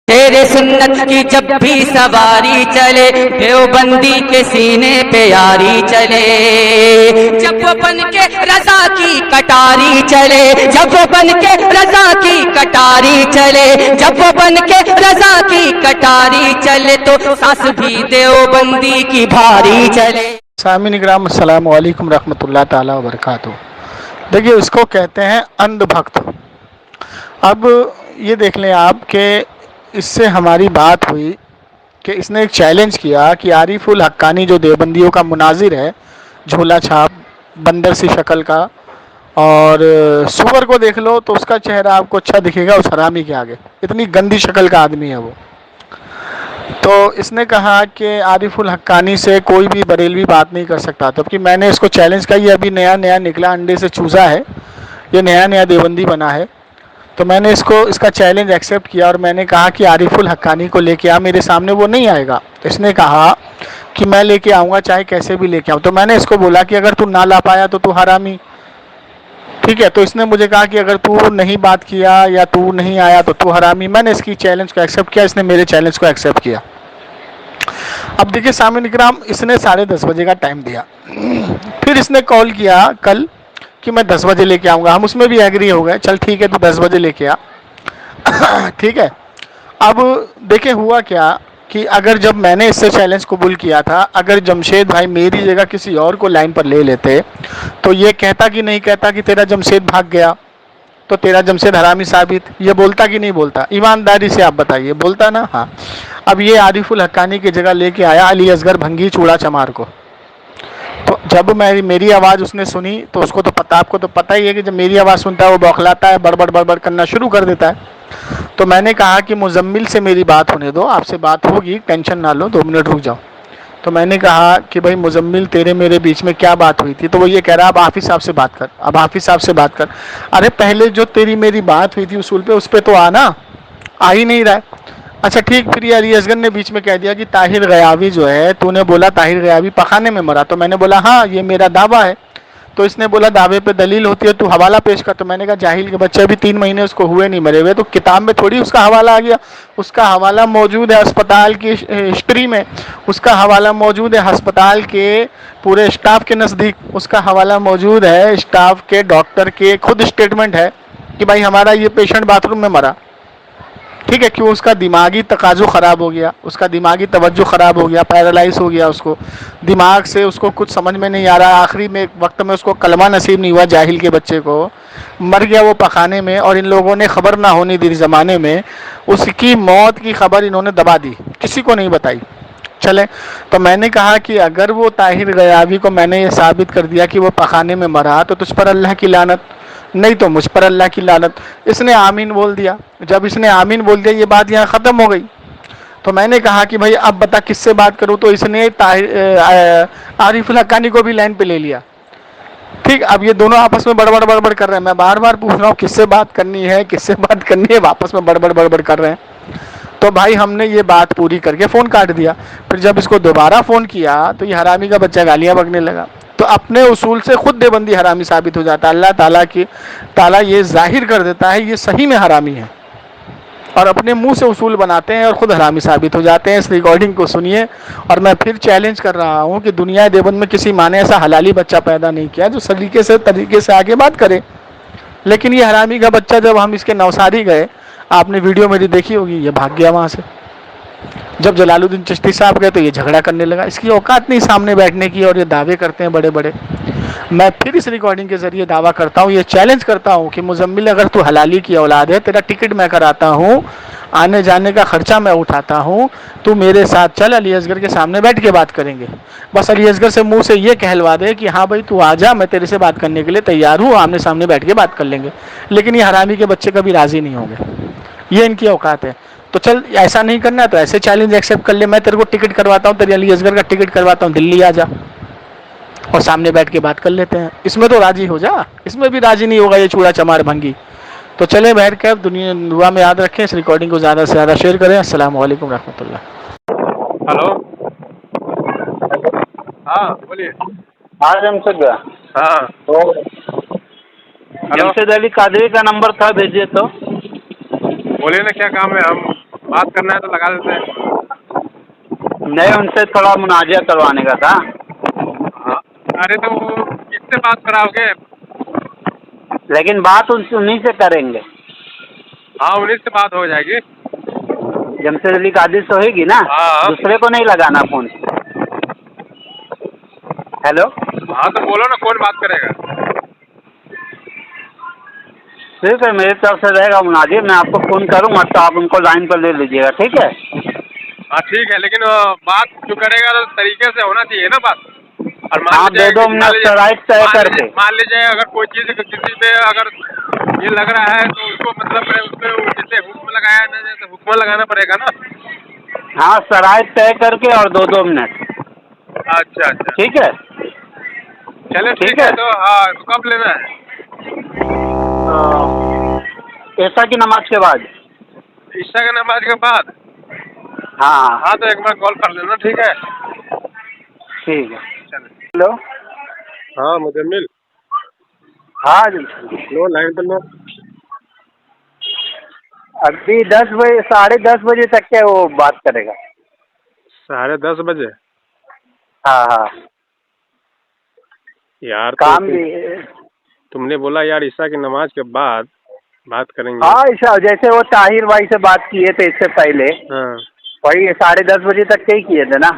तेरे सुन्नत की जब भी सवारी चले, देवबंदी के सीने पे यारी चले। जब वो बन के रजा की कटारी चले, जब वो बन के रजा की कटारी चले, जब वो बन के रजा की कटारी चले, तो सांस भी देवबंदी की भारी चले। सामीन इकराम, अस्सलामु अलैकुम रहमतुल्लाह ताला व बरकातुहू। देखिए, इसको कहते हैं अंधभक्त। अब ये देख लें आप कि इससे हमारी बात हुई कि इसने एक चैलेंज किया कि आरिफुल हक्कानी जो देवबंदियों का मुनाजिर है, झोला छाप, बंदर सी शक्ल का, और सुअर को देख लो तो उसका चेहरा आपको अच्छा दिखेगा उस हरामी के आगे, इतनी गंदी शक्ल का आदमी है वो। तो इसने कहा कि आरिफुल हक्कानी से कोई भी बरेलवी बात नहीं कर सकता, जबकि मैंने इसको चैलेंज किया। ये अभी नया नया निकला, अंडे से चूजा है, ये नया नया देवबंदी बना है। तो मैंने इसका चैलेंज एक्सेप्ट किया और मैंने कहा कि आरिफुल हक्कानी को लेके आ मेरे सामने। वो नहीं आएगा। तो इसने कहा कि मैं लेके आऊँगा, चाहे कैसे भी लेके आऊँ। तो मैंने इसको बोला कि अगर तू ना ला पाया तो तू हरामी, ठीक है। तो इसने मुझे कहा कि अगर तू नहीं बात किया या तू नहीं आया तो तू हरामी। मैंने इसकी चैलेंज को एक्सेप्ट किया, इसने मेरे चैलेंज को एक्सेप्ट किया। अब देखिए सामीन इकराम, इसने 10:30 बजे का टाइम दिया। फिर इसने कॉल किया कल कि मैं 10 बजे लेके आऊँगा। हम उसमें भी एग्री हो गए, चल ठीक है तू 10 बजे लेके आ। ठीक है। अब देखिए हुआ क्या कि अगर जब मैंने इससे चैलेंज कबूल किया था, अगर जमशेद भाई मेरी जगह किसी और को लाइन पर ले लेते तो ये कहता कि नहीं कहता कि तेरा जमशेद भाग गया तो तेरा जमशेद हरामी साबित, ये बोलता कि नहीं बोलता? ईमानदारी से आप बताइए, बोलता ना? हाँ। अब ये आरिफुल हक्कानी की जगह लेके आया अली असगर भंगी चूड़ा चमार को। तो जब मेरी आवाज़ उसने सुनी तो उसको तो पता, आपको तो पता ही है कि जब मेरी आवाज़ सुनता है वो बौखलाता है, बड़बड़ बड़बड़ करना शुरू कर देता है। तो मैंने कहा कि मुजम्मिल से मेरी बात होने दो, आपसे बात होगी, टेंशन ना लो, 2 मिनट रुक जाओ। तो मैंने कहा कि भाई मुजम्मिल, तेरे मेरे बीच में क्या बात हुई थी? तो वो ये कह रहा अब हाफिज साहब से बात कर, अब हाफिज साहब से बात कर। अरे पहले जो तेरी मेरी बात हुई थी उसूल पे, उस पर तो आना, आ ही नहीं रहा है। अच्छा ठीक। फिर ये अली असगर ने बीच में कह दिया कि ताहिर गयावी जो है, तूने बोला ताहिर गयावी पखाने में मरा। तो मैंने बोला हाँ ये मेरा दावा है। तो इसने बोला दावे पे दलील होती है, तू हवाला पेश कर। तो मैंने कहा जाहिल के बच्चे, अभी 3 महीने उसको हुए नहीं मरे हुए, तो किताब में थोड़ी उसका हवाला आ गया। उसका हवाला मौजूद है अस्पताल की हिस्ट्री में, उसका हवाला मौजूद है अस्पताल के पूरे स्टाफ के नज़दीक, उसका हवाला मौजूद है स्टाफ के, डॉक्टर के खुद स्टेटमेंट है कि भाई हमारा ये पेशेंट बाथरूम में मरा। ठीक है। क्यों? उसका दिमागी तकाज़ो ख़राब हो गया, उसका दिमागी तवज्जो ख़राब हो गया, पैरालाइज हो गया, उसको दिमाग से उसको कुछ समझ में नहीं आ रहा। आखिरी में वक्त में उसको कलमा नसीब नहीं हुआ, जाहिल के बच्चे को, मर गया वो पखाने में। और इन लोगों ने खबर ना होने दी ज़माने में, उसकी मौत की खबर इन्होंने दबा दी, किसी को नहीं बताई। चले। तो मैंने कहा कि अगर वो ताहिर गयावी को मैंने ये साबित कर दिया कि वो पखाने में मरा तो तुझ पर अल्लाह की लानत, नहीं तो मुझ पर अल्लाह की लानत। इसने आमीन बोल दिया। जब इसने आमीन बोल दिया, ये बात यहाँ ख़त्म हो गई। तो मैंने कहा कि भाई अब बता किससे बात करूँ? तो इसने आरिफुल हक्कानी को भी लाइन पे ले लिया। ठीक। अब ये दोनों आपस में बड़बड़ बड़बड़ कर रहे हैं। मैं बार बार पूछ रहा हूँ किससे बात करनी है, किससे बात करनी है, आपस में बड़बड़ बड़बड़ कर रहे हैं। तो भाई हमने ये बात पूरी करके फ़ोन काट दिया। फिर जब इसको दोबारा फ़ोन किया तो ये हरामी का बच्चा गालियाँ बकने लगा। तो अपने उसूल से खुद देवबंदी हरामी साबित हो जाता है। अल्लाह ताला ये जाहिर कर देता है ये सही में हरामी है, और अपने मुंह से उसूल बनाते हैं और ख़ुद हरामी साबित हो जाते हैं। इस रिकॉर्डिंग को सुनिए। और मैं फिर चैलेंज कर रहा हूँ कि दुनिया देवबंद में किसी माँ ने ऐसा हलाली बच्चा पैदा नहीं किया जो तरीके से आगे बात करे। लेकिन ये हरामी का बच्चा, जब हम इसके नवसारी गए, आपने वीडियो मेरी देखी होगी, ये भाग गया वहाँ से। जब जलालुद्दीन चिश्ती साहब गए तो ये झगड़ा करने लगा। इसकी औकात नहीं सामने बैठने की, और ये दावे करते हैं बड़े बड़े। मैं फिर इस रिकॉर्डिंग के ज़रिए दावा करता हूँ, ये चैलेंज करता हूँ कि मुजम्मिल, अगर तू हलाली की औलाद है, तेरा टिकट मैं कराता हूँ, आने जाने का खर्चा मैं उठाता हूँ, तू मेरे साथ चल, अली असगर के सामने बैठ के बात करेंगे। बस अली असगर से मुंह से ये कहलवा दे कि हाँ भाई तू आ जा, मैं तेरे से बात करने के लिए तैयार हूँ, आमने सामने बैठ के बात कर लेंगे। लेकिन ये हरामी के बच्चे कभी राज़ी नहीं होंगे, ये इनकी औकात है। तो चल, ऐसा नहीं करना तो ऐसे चैलेंज एक्सेप्ट कर ले। मैं तेरे को टिकट करवाता हूँ, तेरे अली असगर का टिकट करवाता हूँ, दिल्ली आ जा और सामने बैठ के बात कर लेते हैं। इसमें तो राजी हो जा। इसमें भी राजी नहीं होगा ये चूड़ा चमार भंगी। तो चले बहर कर, दुनिया दुआ में याद रखें, इस रिकॉर्डिंग को ज़्यादा से ज़्यादा शेयर करें। अस्सलाम वालेकुम रहमतुल्लाह। हेलो। हाँ बोलिए। हाँ जमशेद भैया। हाँ तो हेलो, जमशेद अली कादरी का नंबर था, भेजिए तो। बोलिए ना क्या काम है। हम बात करना है तो लगा देते हैं। नहीं, उनसे थोड़ा मुनाजा करवाने का था। हाँ। अरे तो किससे बात कराओगे? लेकिन बात उन्हीं से करेंगे। हाँ, उन्हीं से बात हो जाएगी। जमशेद अली कादिर से होगी ना? हाँ। दूसरे को नहीं लगाना फोन। हेलो। हाँ तो बोलो ना, कौन बात करेगा? ठीक है, मेरी तरफ से रहेगा मुनाजिर। मैं आपको फ़ोन करूँगा तो आप उनको लाइन पर ले लीजिएगा, ठीक है? हाँ ठीक है, लेकिन बात जो करेगा तो तरीके से होना चाहिए ना बात। और हाँ, 2-2 मिनट शराइत तय करके। मान लीजिए अगर कोई चीज़ किसी पे अगर ये लग रहा है तो उसको मतलब उसपे जैसे हुक्म लगाया ना, जैसे हुक्म लगाना पड़ेगा ना। हाँ, शराइत तय करके और 2-2 मिनट। अच्छा अच्छा, ठीक है? चले ठीक ठीक है। है। तो हाँ, तो कब लेना है? ऐसा की नमाज के बाद। ईशा की नमाज के बाद? हाँ हाँ तो एक बार कॉल कर लेना, ठीक है? ठीक है। चलो। हेलो। हाँ मुजम्मिल। हाँ, लो लाइन पर लो। अभी 10 बजे 10:30 बजे तक के वो बात करेगा। 10:30 बजे? हाँ हाँ। यार तो काम भी। तुमने बोला यार ईशा की नमाज के बाद बात करेंगे। हाँ, ऐसा जैसे वो ताहिर भाई से बात किए थे इससे पहले, हाँ। वही 10:30 बजे तक के ही किए थे ना।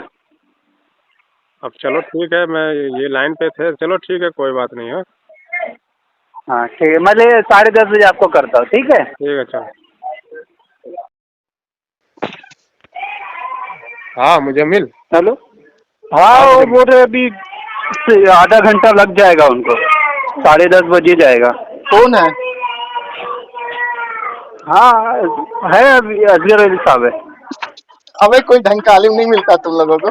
अब चलो ठीक है, मैं ये लाइन पे थे, चलो ठीक है, कोई बात नहीं है। हाँ ठीक है, मैं 10:30 बजे आपको करता हूँ, ठीक है? ठीक है चलो। हाँ मुजम्मिल। हेलो। हाँ, वो बोल रहे अभी आधा घंटा लग जाएगा उनको, 10:30 बजे जाएगा। कौन है? हाँ, है अभी असगर अली साहब है। हमें कोई ढंग का आलिम नहीं मिलता तुम लोगों को,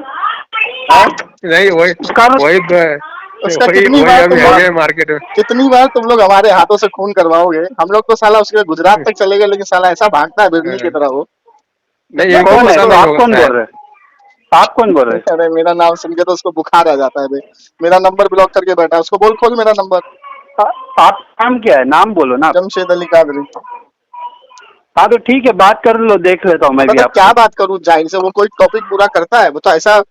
हाँ? नहीं वही उसका वही उसका वही कितनी वही बार अभी तुम है मार्केट में। कितनी बार तुम लोग हमारे हाथों से खून करवाओगे? हम लोग तो साला उसके गुजरात तक चले गए, लेकिन साला ऐसा भागता है बिजली की तरह वो। नहीं इनको कौन है? पता तो नहीं आप होगा कौन बोल शायद। रहे हैं? आप कौन बोल रहे हैं? अरे मेरा नाम सुन के तो उसको बुखार आ जाता है बे। मेरा नंबर ब्लॉक करके बैठा है, उसको बोल खोल मेरा नंबर। आप नाम क्या है? नाम बोलो ना। जमशेद अली कादरी। हाँ तो ठीक है, बात कर लो, देख लेता हूँ मैं भी मतलब क्या आपको। बात करूं जाहिर से, वो कोई टॉपिक पूरा करता है? वो तो ऐसा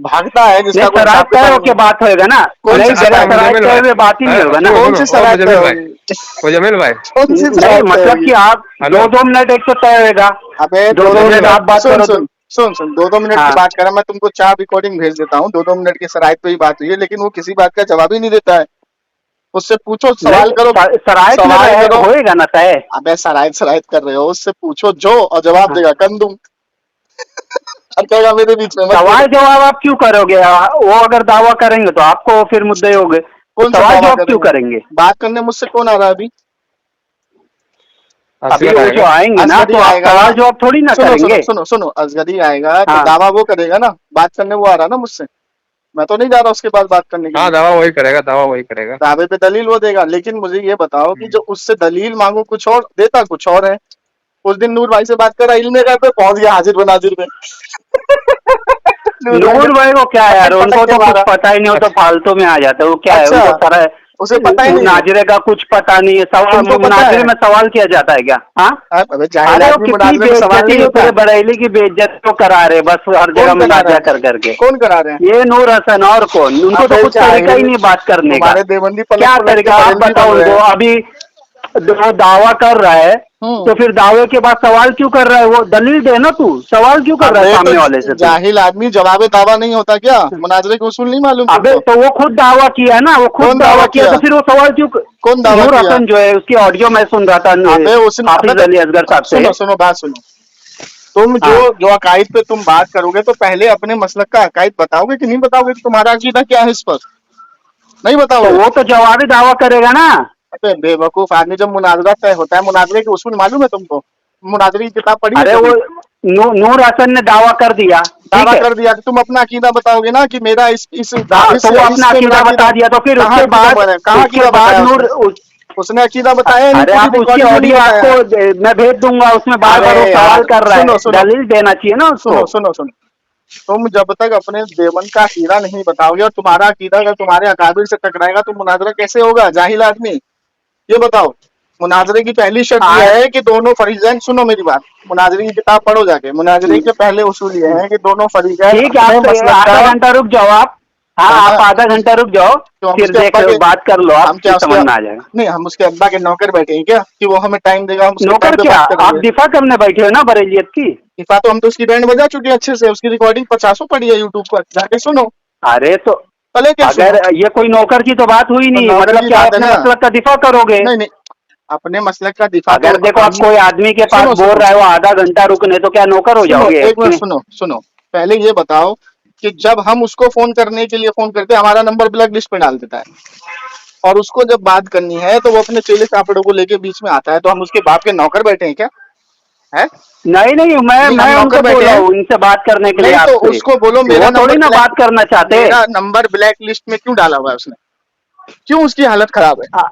भागता है नहीं, जिसका कोई शराइत हिसाब तय किताब होके नहीं। बात होएगा ना। कौन नहीं, सी बिना शराइत? शराइत मुजम्मिल तय भाई, हुए बात ही नहीं होगा ना। सुनो कौन सुनो, सी ओ शराइत मुजम्मिल भाई, होगी? मुजम्मिल भाई। कौन सी नहीं, शराइत मतलब होगी? कि आप हेलो। 2-2 मिनट एक तो तय होएगा। अबे दो दो दो मिनट मिनट आप बात सुन करो तो। सुन सुन सुन, 2-2 मिनट की हाँ। बात करा, मैं तुमको 4 रिकॉर्डिंग भेज देता हूँ। 2-2 मिनट की शराइत पे ही बात हुई है, लेकिन वो किसी बात का जवाब ही नहीं देता है। उससे पूछो, सवाल करो। नहीं, शराइत में सवाल करो। होएगा ना तय। अबे शराइत शराइत कर रहे हो, उससे पूछो जो, और जवाब हाँ। देगा कंदुम। और कहेगा मेरे बीच में मत सवाल बोलो। जवाब आप क्यों करोगे? वो अगर दावा करेंगे तो आपको फिर मुद्दे होंगे, तो कौन सा सवाल दावा जवाब क्यों करेंगे? करेंगे? बात करने मुझसे कौन आ रहा है अभी? अभी असगर वो जो आएगा। आएंगे ना, असगरी तो आप आएगा ना? सवाल जवाब थोड़ी ना सुनो सुनो करेंगे। सुनो सुनो, असगरी आएगा तो हाँ। दावा वो करेगा ना, बात करने वो आ रहा ना मुझसे। मैं तो नहीं जा रहा उसके पास बात करने के हाँ लिए। दावा वही करेगा, दावा वही करेगा। दावे पे दलील वो देगा, लेकिन मुझे ये बताओ कि जो उससे दलील मांगो कुछ और, देता कुछ और है। उस दिन नूर भाई से बात करा, इल्मे का पे पहुंच गया हाजिर बनाजिर में। नूर भाई को क्या है यार, पटक पटक उनको के तो कुछ मारा। पता ही नहीं, हो तो फालतू में आ जाता है। वो क्या है, अच्छा, उनको सारा उसे पता ही नहीं है। मुनाजिरे का कुछ पता नहीं है। सवाल तुमको पता मुनाजिरे है? में सवाल किया जाता है क्या? हाँ। अबे जाहिल अरे वो आदमी, कितनी मुनाजरे में सवाल नहीं बेइज्जती, होता पूरे है। बरेली की बेइज्जती तो करा रहे बस हर जगह कौन करा रहा मुनाजा है? कर करके। कौन करा रहे हैं? ये नूर हसन और कौन? उनको तो अबे कुछ तरीका ही जाहिल, नहीं बात करने का। तुम्हारे देवबंदी पलट क्या पलट के तरीका आप बरेलवी बताओ बन रहे उनको। हैं। अभी वो दावा कर रहा है, तो फिर दावे के बाद सवाल क्यों कर रहा है? वो दलील दे ना, तू सवाल क्यों कर रहा है अबे तो सामने वाले से तू? जाहिल आदमी, जवाब दावा नहीं होता क्या? मुनाजरे के उसूल नहीं मालूम अबे तुमको? तो वो खुद दावा किया ना, वो खुद कौन दावा दावा किया, किया? तो फिर वो सवाल क्यों कौन दावा नूर किया? हसन जो है, उसकी ऑडियो मैं सुन रहा था अबे उसने, अबे हाफिज तो अली असगर साहब से। सुनो सुनो, बात सुनो। तुम जो हाँ, जो अकायद पे तुम बात करोगे, तो पहले अपने मसलक का अकायद बताओगे कि नहीं बताओगे कि तुम्हारा अकीदा क्या है इस पर? नहीं तो बताओगे? वो तो जवाबी दावा करेगा ना। अबे बेवकूफ आदमी, जब मुनाजरा तय होता है, मुनाजरे के उसूल मालूम है तुमको? मुनाजरे की किताब पढ़ी है अरे वो कभी? नूर हसन ने दावा कर दिया, ठीक दावा है। कर दिया तो तुम अपना अकीदा बताओगे ना कि मेरा हाँ, तो वो इस अपना पे मेरा अकीदा अकीदा। बता दिया, तो फिर कहाँ अकीदा कहाँ उसके अकीदा बाद बताया नूर उसने? उसने अकीदा बताया या नहीं? अरे पूरी आप उसकी रिकॉर्डिंग में नहीं ऑडियो बताया आपको है? मैं भेज दूंगा, उसमें बार बार वो अरे सवाल यार कर रहा सुनो है, सुनो दलील देना चाहिए ना उसको। सुनो सुनो सुनो, तुम जब तक अपने देवबंद का अकीदा नहीं बताओगे, और तुम्हारा अकीदा अगर तुम्हारे अकाबिर से टकराएगा, तो मुनाजरा कैसे होगा जाहिल आदमी? ये बताओ। मुनाजरे की पहली शर्त यह है कि दोनों फरीजैन, सुनो मेरी बात, मुनाजरे की किताब पढ़ो जाके, मुनाजरे के पहले उसूल ये है कि दोनों फरीजैन ठीक है, अपने आप मसलक आधा का, घंटा रुक जाओ आप। हाँ, हाँ, आप आधा घंटा रुक जाओ, तो हम फिर उसके देख अब्बा लो, के, बात कर लो, आप हम क्या उसके, समझ में आ जाएगा। नहीं हम उसके अब्बा के नौकर बैठे हैं क्या कि वो हमें टाइम देगा, हम उसके नौकर टाइम पे क्या, बात आप करेंगे? दिफा करने बैठे हो ना बरेलियत की। इफा तो हम तो उसकी बैंड बजा चुके हैं अच्छे से, उसकी रिकॉर्डिंग 50 पड़ी है यूट्यूब पर, जाके सुनो। अरे तो पहले क्या अगर सुनो, ये कोई नौकर की तो बात हुई तो नहीं, नौकर मतलब की क्या बात है अपने ना, मसलक का दिफा करोगे? नहीं नहीं, अपने मसलक का दिफा तो अगर देखो आप हम, कोई आदमी के पास सुनो बोल सुनो रहा है वो आधा घंटा रुकने, तो क्या नौकर हो सुनो, जाओगे एक मिनट उसके? सुनो सुनो, पहले ये बताओ कि जब हम उसको फोन करने के लिए फोन करते हैं, हमारा नंबर ब्लैक लिस्ट पे डाल देता है, और उसको जब बात करनी है तो वो अपने चेले चापड़ों को लेके बीच में आता है, तो हम उसके बाप के नौकर बैठे हैं क्या? है? नहीं नहीं, नहीं, हम मैं नौकर उनको बैठे बोल रहा हैं। हूँ इनसे बात करने के लिए नहीं तो आपसे, उसको बोलो वो थोड़ी ना बात करना चाहते। मेरा नंबर ब्लैक लिस्ट में क्यों डाला हुआ है उसने? क्यों उसकी हालत खराब है?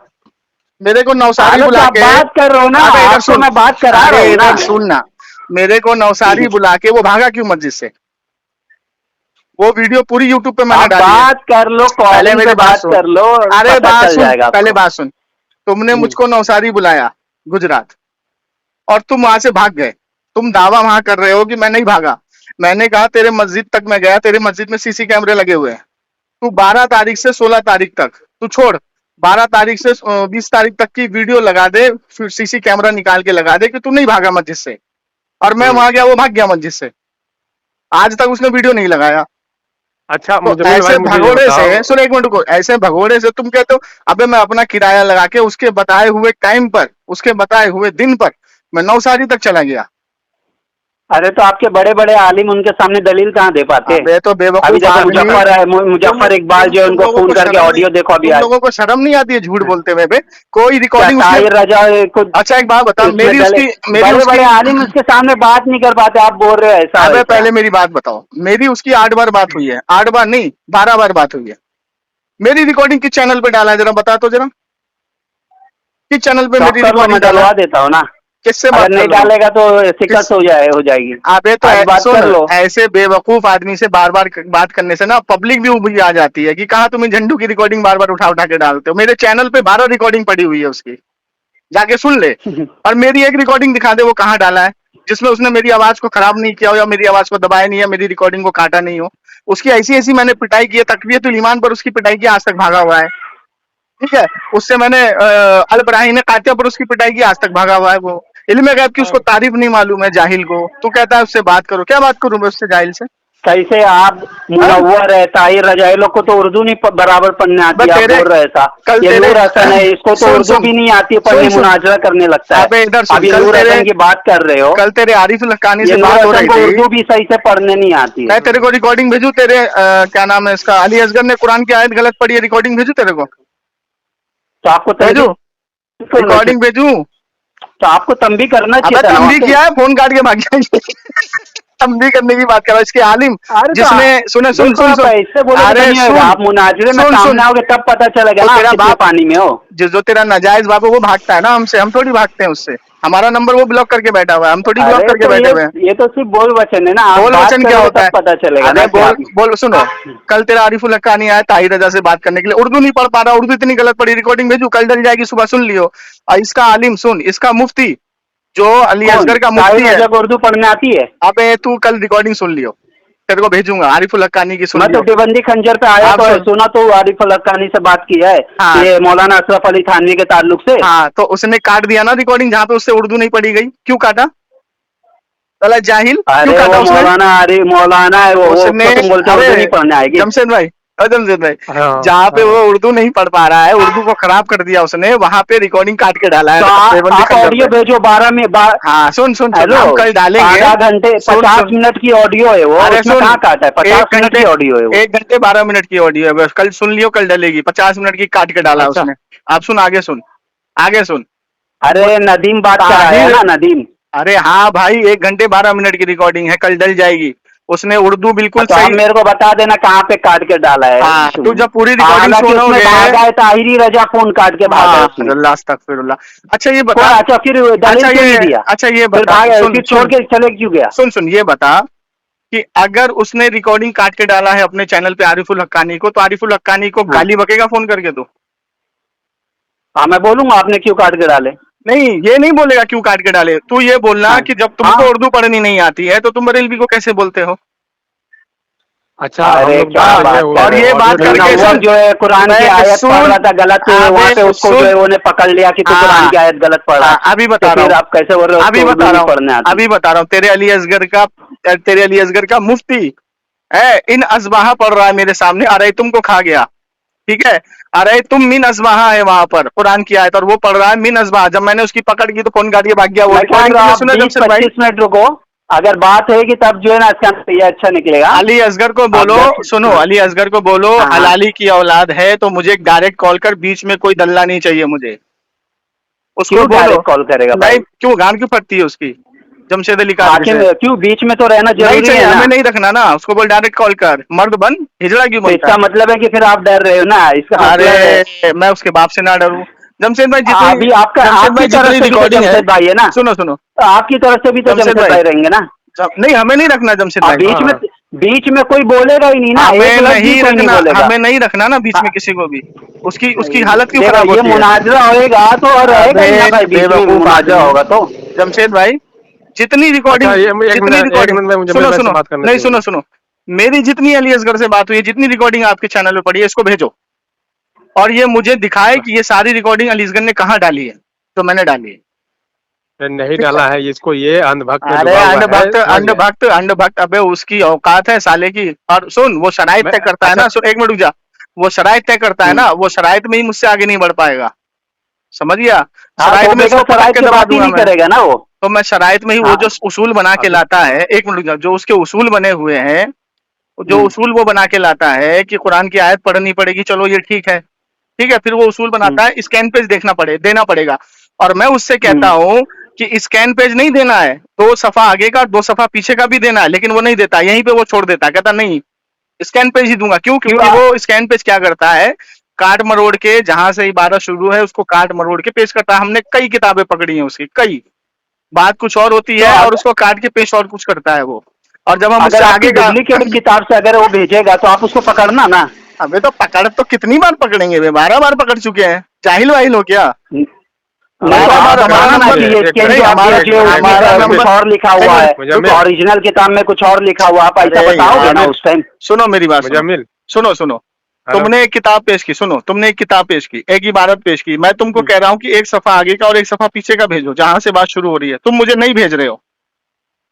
मेरे को नवसारी हालत बुला आप के, बात कर रहे हो ना, अबे इधर आपको सुन, मैं बात करा रहा अरे हूँ ना। इधर सुन ना, मेरे को नवसारी बुला के वो भागा क्यों मस्जिद से? वो वीडियो पूरी यूट्यूब पे मैंने आप डाली है। बात कर लो, पहले कॉलिंग मेरी पे बात बात सुन, कर लो, अरे पता बात चल सुन, जाएगा पहले आपको। बात सुन। तुमने मुझको नवसारी बुलाया गुजरात, और तुम वहां से भाग गए। तुम दावा वहां कर रहे हो कि मैं नहीं भागा। मैंने कहा तेरे मस्जिद तक मैं गया, तेरे मस्जिद में सीसी कैमरे लगे हुए हैं। तू 12 तारीख से 16 तारीख तक, तू छोड़, 12 तारीख से 20 तारीख तक की वीडियो लगा दे, फिर सीसी कैमरा निकाल के लगा दे कि तू नहीं भागा मस्जिद से, और मैं वहां गया, वो भाग गया मस्जिद से। आज तक उसने वीडियो नहीं लगाया। अच्छा तो मुजम्मिल भाई ऐसे मुझे ये भगोड़े बताओ। से, सुनो एक मिनट को, ऐसे भगोड़े से तुम कहते हो अबे मैं अपना किराया लगा के उसके बताए हुए टाइम पर, उसके बताए हुए दिन पर मैं नौसारी तक चला गया। अरे तो आपके बड़े बड़े आलिम उनके सामने दलील कहाँ दे पाते? अबे तो अभी बेवकूफ देखो आदमी, मुजफ्फर है, मुजफ्फर इकबाल जो है, तुम उनको लोगों फोन को करके शर्म नहीं, ऑडियो देखो अभी तुम आज। लोगों को शर्म नहीं आती है झूठ बोलते हुए बे? कोई क्या रिकॉर्डिंग उसने, ताहिर रजा को अच्छा एक बात बता, इसमें डले? मेरी बड़े उसकी, बड़े आलिम उसके सामने बात नहीं कर पाते, आप बोल रहे हो ऐसा अबे वैसा। पहले मेरी बात बताओ, मेरी उसकी 8 बार बात हुई है, 8 बार नहीं 12 बार बात हुई है। मेरी रिकॉर्डिंग किस चैनल पे डाला है जरा बता तो जरा, किस चैनल पे स्टॉप मेरी कर लो, रिकॉर्डिंग मैं डाला है? डलवा देता हूँ ना। किससे अगर बात कर नहीं रहा हूँ? डालेगा तो किस, शिकस्त हो जाएगी। अबे तो आज बात सुन, कर लो। ऐसे बेवकूफ आदमी से बार बार बात करने से ना पब्लिक भी उबली आ जाती है कि कहाँ तुम झंडू की रिकॉर्डिंग बार बार उठा उठा के डालते हो। मेरे चैनल पे 12 रिकॉर्डिंग पड़ी हुई है उसकी, जाके सुन ले। और मेरी एक रिकॉर्डिंग दिखा दे वो कहाँ डाला है, जिसमें उसने मेरी आवाज को खराब नहीं किया हो, या मेरी आवाज को दबाया नहीं है, मेरी रिकॉर्डिंग को काटा नहीं हो। उसकी ऐसी ऐसी मैंने पिटाई की है, तकबीरतुल ईमान पर उसकी पिटाई की, आज तक भागा हुआ है। ठीक है, उससे मैंने अल बराही ने कातिया पर उसकी पिटाई की, आज तक भागा हुआ है वो। इल्म गैब की उसको तारीफ नहीं मालूम है जाहिल को। तू कहता है उससे बात करो, क्या बात करूं मैं उससे जाहिल से? कैसे आप मुनव्वर है, ताहिर रजा, ये लोग को तो उर्दू नहीं बराबर पढ़ने आती, आप बोल रहे ऐसा। कल ये तेरे, नूर हसन है, इसको तो सुन उर्दू सुन भी नहीं आती पढ़ने, सुन सुन, मुनाजरा करने लगता है। अबे इधर सुन, अभी कल नूर तेरे, हसन की बात कर रहे हो, कल तेरे आरिफ लक्कानी ये से नूर बात हो हसन रही को थी। उर्दू भी सही से पढ़ने नहीं आती है। मैं तेरे को रिकॉर्डिंग भेजू तेरे क्या नाम है इसका, अली असगर ने कुरान की आयत गलत पढ़ी है, रिकॉर्डिंग भेजू तेरे को? तो आपको भेजू, तंबी करना रिकॉर्डिंग चाहिए, भेजू? तो आपको तंबी करना अबे चाहिए था ना तंबी वहाँ किया पे। है, फोन काट के भाग गया। तंबी करने की बात कर रहा है इसके आलिम, अरे तो जिसने, सुने सुन देखो सुन आप सुन, ऐसे बोलोगे तो अरे नहीं होगा, सुन आप मुनाजरे में सुन सुन, सामने आओगे तब पता चलेगा तो ना आप तेरा कितने बाप, पानी में हो। जो तेरा नाजायज बाप है वो भागता है ना हमसे, हम थोड़ी भागते हैं उससे। हमारा नंबर वो ब्लॉक करके बैठा हुआ है, हम थोड़ी ब्लॉक अरे करके तो बैठे हुए हैं। ये तो सिर्फ बोल वचन है ना, आप बोल बात वचन क्या करोगे होता तब है? पता चलेगा अरे ना कि बोल आप। बोल, सुनो, कल तेरा आरिफुल हक्कानी आया ताहिर रजा से बात करने के लिए, उर्दू नहीं पढ़ पा रहा, उर्दू इतनी गलत पड़ी, रिकॉर्डिंग भेजू, कल डल जाएगी, सुबह सुन लियो। और इसका आलिम सुन, इसका मुफ्ती, जो अली कौन असगर का मुफ्ती ताहिर है, रजा को उर्दू पढ़ने आती है? अबे तू कल रिकॉर्डिंग सुन लियो, तेरे को भेजूंगा, आरिफुल हक्कानी की सुन मैं तो लियो। देवबंदी खंजर पे आया आप तो सुन, सुना तो आरिफ अलक्कानी से बात की है, हाँ ये मौलाना अशरफ अली थानवी के ताल्लुक से। हाँ, तो उसने काट दिया ना रिकॉर्डिंग जहाँ पे उससे उर्दू नहीं पढ़ी गई, क्यों काटा? साला जाहिल, क्यों अरे काटा वो उसने? मौलाना अरे मौलाना है वो उसने, उसको तुम बोलते हो अरे उर्दू नहीं पढ़ने आएगी। जमशेद भाई, अरे जमशेद भाई, हाँ जहाँ पे हाँ। वो उर्दू नहीं पढ़ पा रहा है, उर्दू को खराब कर दिया उसने, वहां पे रिकॉर्डिंग काट के डाला है तो देवबंदी आप खंजर ऑडियो पे। भेजो 12 में हाँ सुन सुन सुन, हेलो, हम कल डालेंगे। आधा घंटे सुन 50 सुन, मिनट की ऑडियो है वो, अरे उसमें सुन, कहाँ काटा है? 50 मिनट की ऑडियो है वो। 1 घंटे 12 मिनट की ऑडियो है बस, कल सुन लियो, कल डलेगी। 50 मिनट की काट के डाला है अच्छा उसने। आप सुन, आगे सुन, आगे सुन। अरे नदीम बात कराया है ताहिर, ना, नदीम। अरे हाँ भाई, 1 घंटे 12 मिनट की रिकॉर्डिंग है, कल डल जाएगी। उसने उर्दू बिल्कुल तो सही, हम मेरे को बता देना कहाँ पे काट के डाला है। हाँ तू जब पूरी रिकॉर्डिंग हालांकि उसमें सुनोगे, भागा है ताहिरी रजा, फोन काट के भागा है उसमें। अल्लाह अस्तगफिरुल्लाह। अच्छा ये कौन? बता, अच्छा फिर दलील क्यों नहीं दिया? अच्छा ये फिर बता, भाग, सुन फिर छोड़ सुन के चले क्यों गया? सुन सुन, ये बता कि अगर उसने रिकॉर्डिंग काट के डाला है अपने चैनल पे आरिफुल हक्कानी को, तो आरिफुल हक्कानी को हाँ। गाली बकेगा फोन करके? तो हाँ मैं बोलूंगा आपने क्यों काट के डाले। नहीं, ये नहीं बोलेगा क्यों काट के डाले, तू ये बोलना हाँ, कि जब तुमको हाँ। उर्दू पढ़नी नहीं आती है तो तुम बरेलवी को कैसे बोलते हो? अच्छा हम अरे लोग क्या बात बात में कर और रहे ये हो? बात करके मुनव्वर सुन, जो है कुरान की मैं आयत सुन, पढ़ रहा था गलत, तो वहाँ पे अबे उसको जो है उन्हें पकड़ लिया कि तू हाँ, कुरान की आयत गलत पढ़ रहा हाँ, है। अभी तो बता रहा फिर हूँ, आप कैसे बोल रहे हो अभी उसको उर्दू बता नहीं रहा हूँ, पढ़ने आती? अभी बता रहा हूँ, तेरे अली असगर का मुफ्ती है इन अजबाहा पढ़ रहा है मेरे सामने, अरे तुमको खा गया, ठीक है, अरे तुम मिन अजबाहा है वहां पर कुरान की आयत और वो पढ़ रहा है मिन अजबाहा। जब मैंने उसकी पकड़ की तो फोन काट के भाग गया। वो मैं कह रिकॉर्डिंग रहा हूँ तुमने आप सुना जमशेद भाई? 20-25 मिनट रुको, अगर बात है कि तब जो है ना इसका नतीजा अच्छा निकलेगा। अली असगर को आप बोलो, 10 सुनो, हाँ, अली असगर को बोलो हाँ, हाँ। हलाली की औलाद है तो मुझे डायरेक्ट कॉल कर, बीच में कोई दल्ला नहीं चाहिए मुझे, उसको क्यों बोलो। डायरेक्ट कॉल करेगा नहीं, भाई? क्यों गांड क्यों फटती है उसकी जमशेद अली कादरी आखिर से? में क्यों बीच में तो रहना नहीं जरूरी चाहिए, है ना? हमें नहीं रखना ना, उसको बोल डायरेक्ट कॉल कर, मर्द बन, हिजड़ा क्यों तो बोलता इसका है? मतलब है कि फिर आप डर रहे हो ना, इसका मतलब है। अरे मैं उसके बाप से ना डरूं? जमशेद भाई जितनी, अभी आपका जमशेद आपकी भाई तरफ जितनी से भी तो रिकॉर्डिंग है, जमशेद भाई है ना? सुनो सुनो, तो आपकी तरफ से भी तो जमशेद जमशेद भाई, भाई रहेंगे ना? नहीं हमें नहीं रखना जमशेद अब भाई, हाँ हाँ बीच में कोई बोलेगा ही नहीं ना, हमें एक लफ्ज भी नहीं कोई नहीं रखना, बोलेगा। हमें नहीं रखना ना बीच हाँ, में किसी को भी, उसकी उसकी हालत क्यों देखो खराब ये होती है? मुनाजरा होएगा तो और रहेगा अबे ही ना भाई, बीच में बेवकूफ मुनाजरा आदमी, होगा तो। जमशेद भाई जितनी अच्छा रिकॉर्डिंग, ये जितनी एक रिकॉर्डिंग, मिनट में मुजम्मिल सुनो भाई से सुनो, बात करने नहीं दीजिए सुनो मुझे। सुनो, मेरी जितनी अली असगर से बात हुई है, जितनी रिकॉर्डिंग आपके चैनल पे पड़ी है, इसको भेजो और ये मुझे दिखाए कि ये सारी रिकॉर्डिंग अली असगर ने कहाँ डाली है, तो मैंने डाली है। नहीं डाला है इसको, ये अंधभक्त में अरे डूबा हुआ है, अंधभक्त, समझ गए? अंधभक्त, अंधभक्त, अबे उसकी औकात है साले की। और सुन, वो शराइत मैं तय करता है अच्छा ना, सुन एक मिनट रुक जा, वो शराइत तय करता है ना, वो शराइत में ही मुझसे आगे नहीं बढ़ पाएगा, समझ गया? हाँ, तो शराइत वो में बेगर इसको पटक शराइत के की दबा बात ही दूंगा नहीं मैं। करेगा ना वो। तो मैं शराइत में ही वो हाँ। जो उसूल बना के अभी लाता है, एक मिनट रुक जा, जो उसके उसूल बने हुए हैं, जो हम्म, उसूल वो बना के लाता है कि कुरान की आयत पढ़नी पड़ेगी, चलो ये ठीक है, ठीक है, फिर वो उसूल हम्म, बनाता है स्कैन पेज देना पड़ेगा, और मैं उससे कहता हम्म। हूं कि स्कैन पेज नहीं देना है, 2 सफा आगे का 2 सफा पीछे का भी देना है, लेकिन वो नहीं देता, यहीं पे वो छोड़ देता है, कहता नहीं स्कैन पेज ही दूंगा। क्यों? क्यों क्योंकि वो स्कैन पेज क्या करता है, काट मरोड़ के जहां से इबारत शुरू है उसको काट मरोड़ के पेश करता है। हमने कई किताबें पकड़ी हैं उसकी, कई, बात कुछ और होती तो है और अगर उसको काट के पेश और कुछ करता है वो। और जब हम अगर उससे आपकी आगे का डुप्लीकेट किताब से अगर वो भेजेगा तो आप उसको पकड़ना ना। अबे तो पकड़ तो कितनी बार पकड़ेंगे बे, 12 बार पकड़ चुके हैं, जाहिल वाहिल हो क्या? नहीं तो 12 बार आप हमारा बताना ना नंबर, कि ये स्कैन नहीं जो आप हमारा, भेजे उसमें हमारा कुछ नंबर, और लिखा हुआ है, मुजम्मिल ओरिजिनल किताब में कुछ और लिखा हुआ, आप ऐसा अरे बताओगे ना यार, उस टाइम? सुनो मेरी बात, सुनो मुजम्मिल सुनो सुनो, हेलो। तुमने एक किताब पेश की, सुनो, तुमने एक किताब पेश की, एक इबारत पेश की, मैं तुमको कह रहा हूँ कि 1 सफा आगे का और 1 सफा पीछे का भेजो जहां से बात शुरू हो रही है, तुम मुझे नहीं भेज रहे हो,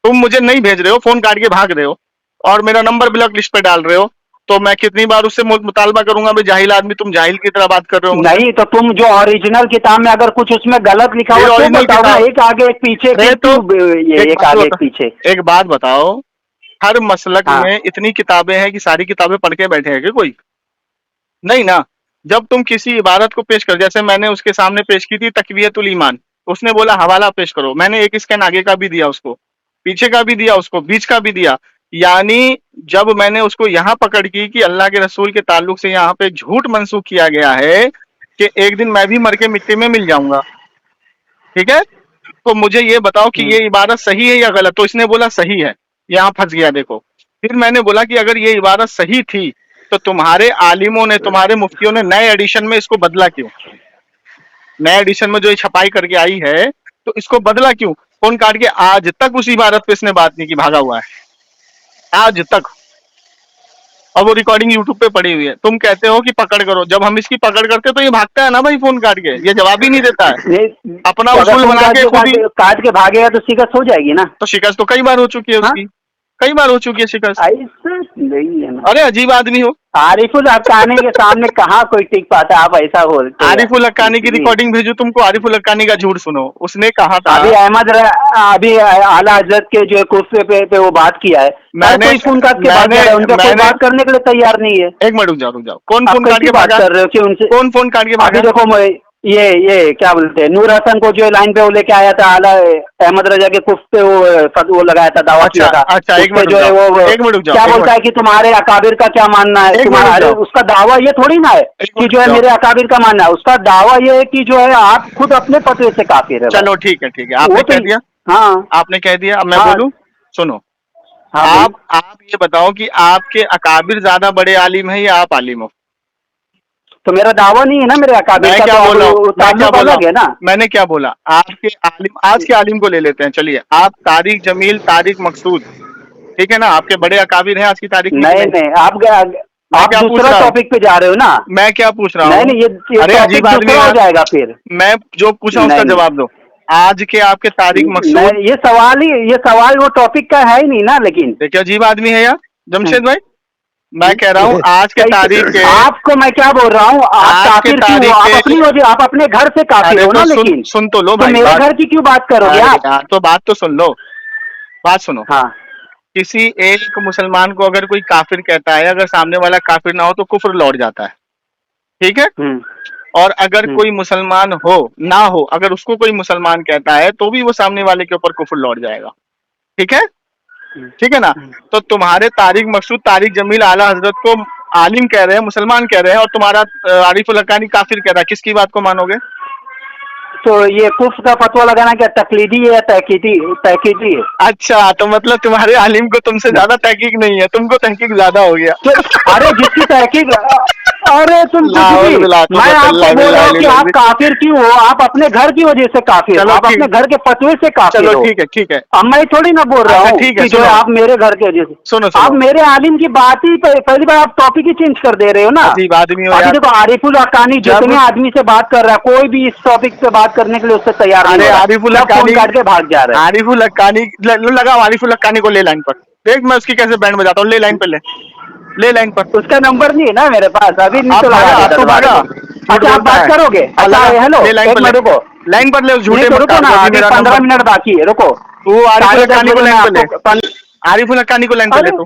तुम मुझे नहीं भेज रहे हो, फोन काट के भाग रहे हो और मेरा नंबर ब्लॉक लिस्ट पे डाल रहे हो, तो मैं कितनी बार उससे मुतालबा करूंगा भाई, जाहिल आदमी, तुम जाहिल की तरह बात कर रहे हो मुझसे। नहीं तो तुम जो ओरिजिनल किताब में अगर कुछ उसमें गलत लिखा फिर हुआ तो ओरिजिनल बताओ ना, किताब, एक आगे एक पीछे, अरे फिर तो क्यों ये एक एक बात आगे एक बता, पीछे? एक बात बताओ, हर मसलक हाँ। में इतनी किताबें हैं कि सारी किताबें पढ़ के बैठे हैं क्या कोई? नहीं ना। जब तुम किसी इबारत को पेश कर, जैसे मैंने उसके सामने पेश की थी तकवियतुल ईमान, उसने बोला हवाला पेश करो, मैंने एक स्कैन आगे का भी दिया उसको, पीछे का भी दिया उसको, बीच का भी दिया, यानी जब मैंने उसको यहाँ पकड़ की कि अल्लाह के रसूल के ताल्लुक से यहाँ पे झूठ मंसूब किया गया है कि एक दिन मैं भी मर के मिट्टी में मिल जाऊंगा, ठीक है, तो मुझे ये बताओ कि ये इबारत सही है या गलत? तो इसने बोला सही है, यहाँ फंस गया देखो। फिर मैंने बोला कि अगर ये इबारत सही थी तो तुम्हारे आलिमों ने, तुम्हारे मुफ्तियों ने नए एडिशन में इसको बदला क्यों? नए एडिशन में जो ये छपाई करके आई है तो इसको बदला क्यों? फोन काट के आज तक उस इबारत पे इसने बात नहीं की, भागा हुआ है आज तक, और वो रिकॉर्डिंग यूट्यूब पे पड़ी हुई है। तुम कहते हो कि पकड़ करो, जब हम इसकी पकड़ करते तो ये भागता है ना भाई, फोन काट के, ये जवाब ही नहीं देता है, नहीं अपना तो अगर उसूल तुम बना के खुद ही। काट के भागेगा तो शिकस्त हो जाएगी ना। तो शिकस्त तो कई बार हो चुकी है हाँ, उसकी, कई बार हो चुकी है शिकस्त। ऐसा नहीं है ना। अरे अजीब आदमी हो। आरिफुल हक्कानी के सामने कहाँ कोई टिक पाता, आप ऐसा बोलते हैं आरिफुल हक्कानी की जी। रिकॉर्डिंग भेजू तुमको, आरिफुल हक्कानी का झूठ सुनो, उसने कहा था, अभी आला हजरत के जो कुर्सी पे वो बात किया है, हर कोई फोन काट के भाग जा रहा है, उनका कोई बात करने के लिए तैयार नहीं है। एक मिनट रुक जाओ, कौन आप फोन काट कैसी के बात भागा? कर रहे हो कि उनसे? कौन फोन काट के अभी भागा? देखो ये क्या बोलते हैं, नूर हसन को जो लाइन पे वो लेके आया था, आला अहमद रजा के कुफ पे वो लगाया था, दावा किया था। अच्छा, एक मिनट जो है वो एक मिनट रुक जाओ, क्या बोलता है कि तुम्हारे अकाबिर का क्या मानना है, तुम्हारे उसका दावा ये थोड़ी ना है कि जो है मेरे अकाबिर का मानना है, उसका दावा ये है कि जो है आप खुद अपने फतवे से काफिर है। चलो ठीक है, ठीक है, आपने कह दिया, हाँ, आपने कह दिया, अब मैं हाँ, बोलूं? सुनो, हाँ, आप ये बताओ कि आपके अकाबिर ज्यादा बड़े आलिम है या आप आलिम हो? तो मेरा दावा नहीं है ना मेरे अकाबिर मैं का, क्या तो बोला हूँ? मैं क्या ताल्लुक बोला अलग है ना। मैंने क्या बोला? आपके आलिम, आज के आलिम को ले लेते हैं, चलिए। आप तारिक जमील, तारिक मकसूद, ठीक है ना, आपके बड़े अकाबिर हैं आज की तारीख में कि नहीं नहीं, आप क्या पूछ दूसरा रहा हूँ? टॉपिक पे जा रहे हो ना। मैं क्या पूछ रहा हूँ? नहीं नहीं, ये अरे टॉपिक अजीब आदमी दूसरा हो है। जाएगा फिर। मैं जो पूछा उसका नहीं। जवाब दो। आज के आपके तारिक मकसूद, नहीं, ये सवाल वो टॉपिक का है ही नहीं ना। लेकिन देखिए अजीब आदमी है यार जमशेद भाई। मैं कह रहा हूँ आज के तारीख के, आपको मैं क्या बोल रहा हूँ, आप आज के काफिर क्यों हो? तारीख आप के- अपनी वजह, आप अपने घर से काफिर अरे हो ना। तो लेकिन सुन तो लो तो भाई, मेरे बात। घर की क्यों बात करोगे अरे आप? यार तो बात तो सुन लो, बात सुनो। हाँ किसी एक मुसलमान को अगर कोई काफिर कहता है, अगर सामने वाला काफिर ना हो तो कुफ्र लौट जाता है, ठीक है। और अगर कोई मुसलमान हो ना हो, अगर उसको कोई मुसलमान कहता है तो भी वो सामने वाले के ऊपर कुफ्र लौट जाएगा, ठीक है, ठीक है ना। तो तुम्हारे तारिक मकसूद, तारिक जमील आला हजरत को आलिम कह रहे हैं, मुसलमान कह रहे हैं, और तुम्हारा आरिफुल हक्कानी काफिर कह रहा है, किसकी बात को मानोगे? तो ये कुफ्र का फतवा लगाना क्या तकलीदी है या तहकीदी है? अच्छा, तो मतलब तुम्हारे आलिम को तुमसे ज्यादा तहकीक नहीं है, तुमको तहकीक ज्यादा हो गया। तो अरे जिसकी तहकीक, अरे तुम कुछ लाहौल भी, बिला- मैं आपको बोल रहा हूँ कि आप काफिर क्यों हो? आप अपने घर की वजह से काफिर हो, चलो आप ठीक- अपने घर के फतवे से काफिर चलो हो। ठीक है, ठीक है। अब मैं थोड़ी ना बोल रहा अच्छा, हूँ ठीक है, कि जो है सुनो। आप मेरे घर के वजह से। सुनो आप सुनो, मेरे आलिम की बात ही पहली बार आप टॉपिक ही चेंज कर दे रहे हो ना। अजीब आदमी हो अभी यार। देखो आरिफुल हक्कानी जितने आदमी से बात कर रहा है, कोई भी इस टॉपिक पे बात करने के लिए उससे तैयार नहीं अरे हो रहा। आरिफुल सब फोन हक्कानी, काट के भाग जा रहे हैं। आरिफुल हक्कानी लगा, आरिफुल हक्कानी को ले लाइन पर, देख मैं उसकी कैसे बैंड बजाता हूँ। ले लाइन पर, ले लाइन पर। उसका नंबर नहीं है ना मेरे पास, अभी नहीं आप तो लगा भागा, देता आप तो तुम्हारे भागा, को। झूठ अच्छा आप बोलता बात है। करोगे? अच्छा हेलो, ले लाइन एक पर, मिनट रुको, लाइन पर ले, उस झूठे नहीं तो मत रुको काट ना, दो, अभी अभी मेरा 15 नंबर। मिनट बाकी है, रुको। तू आरिफुल 10:30 हक्कानी को बजे मैं लाइन पे ले, आपको आरिफुल हक्कानी को लाइन पे ले, अरे तू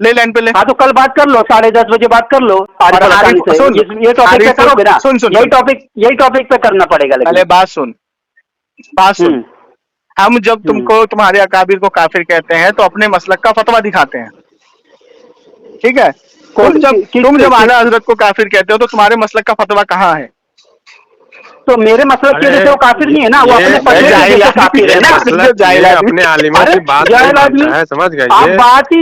ले लाइन पे ले। हाँ तो कल बात कर लो, 10:30 बजे बात कर लो आरिफुल हक्कानी से। सुन, ये टॉपिक पे आरिफुल- करोगे ना? सुन सुन सुन। यही टॉपिक पे करना पड़ेगा। अरे लेकिन बात सुन, बात सुन। हम जब तुमको, तुम्हारे अकाबिर को काफिर कहते हैं तो अपने मसलक का फतवा दिखाते हैं, ठीक है। तुम जब आला हजरत को काफिर कहते हो तो तुम्हारे मसलक का फतवा कहाँ है? तो मेरे मसलक के वजह से वो काफिर नहीं है ना, वो अपने फतवे की वजह से काफिर है ना। मतलब जाहिल ये आदमी। अपने आलिमों अरे की बात नहीं जाहिल आदमी, मानता है, समझ गए आप ये। बात ही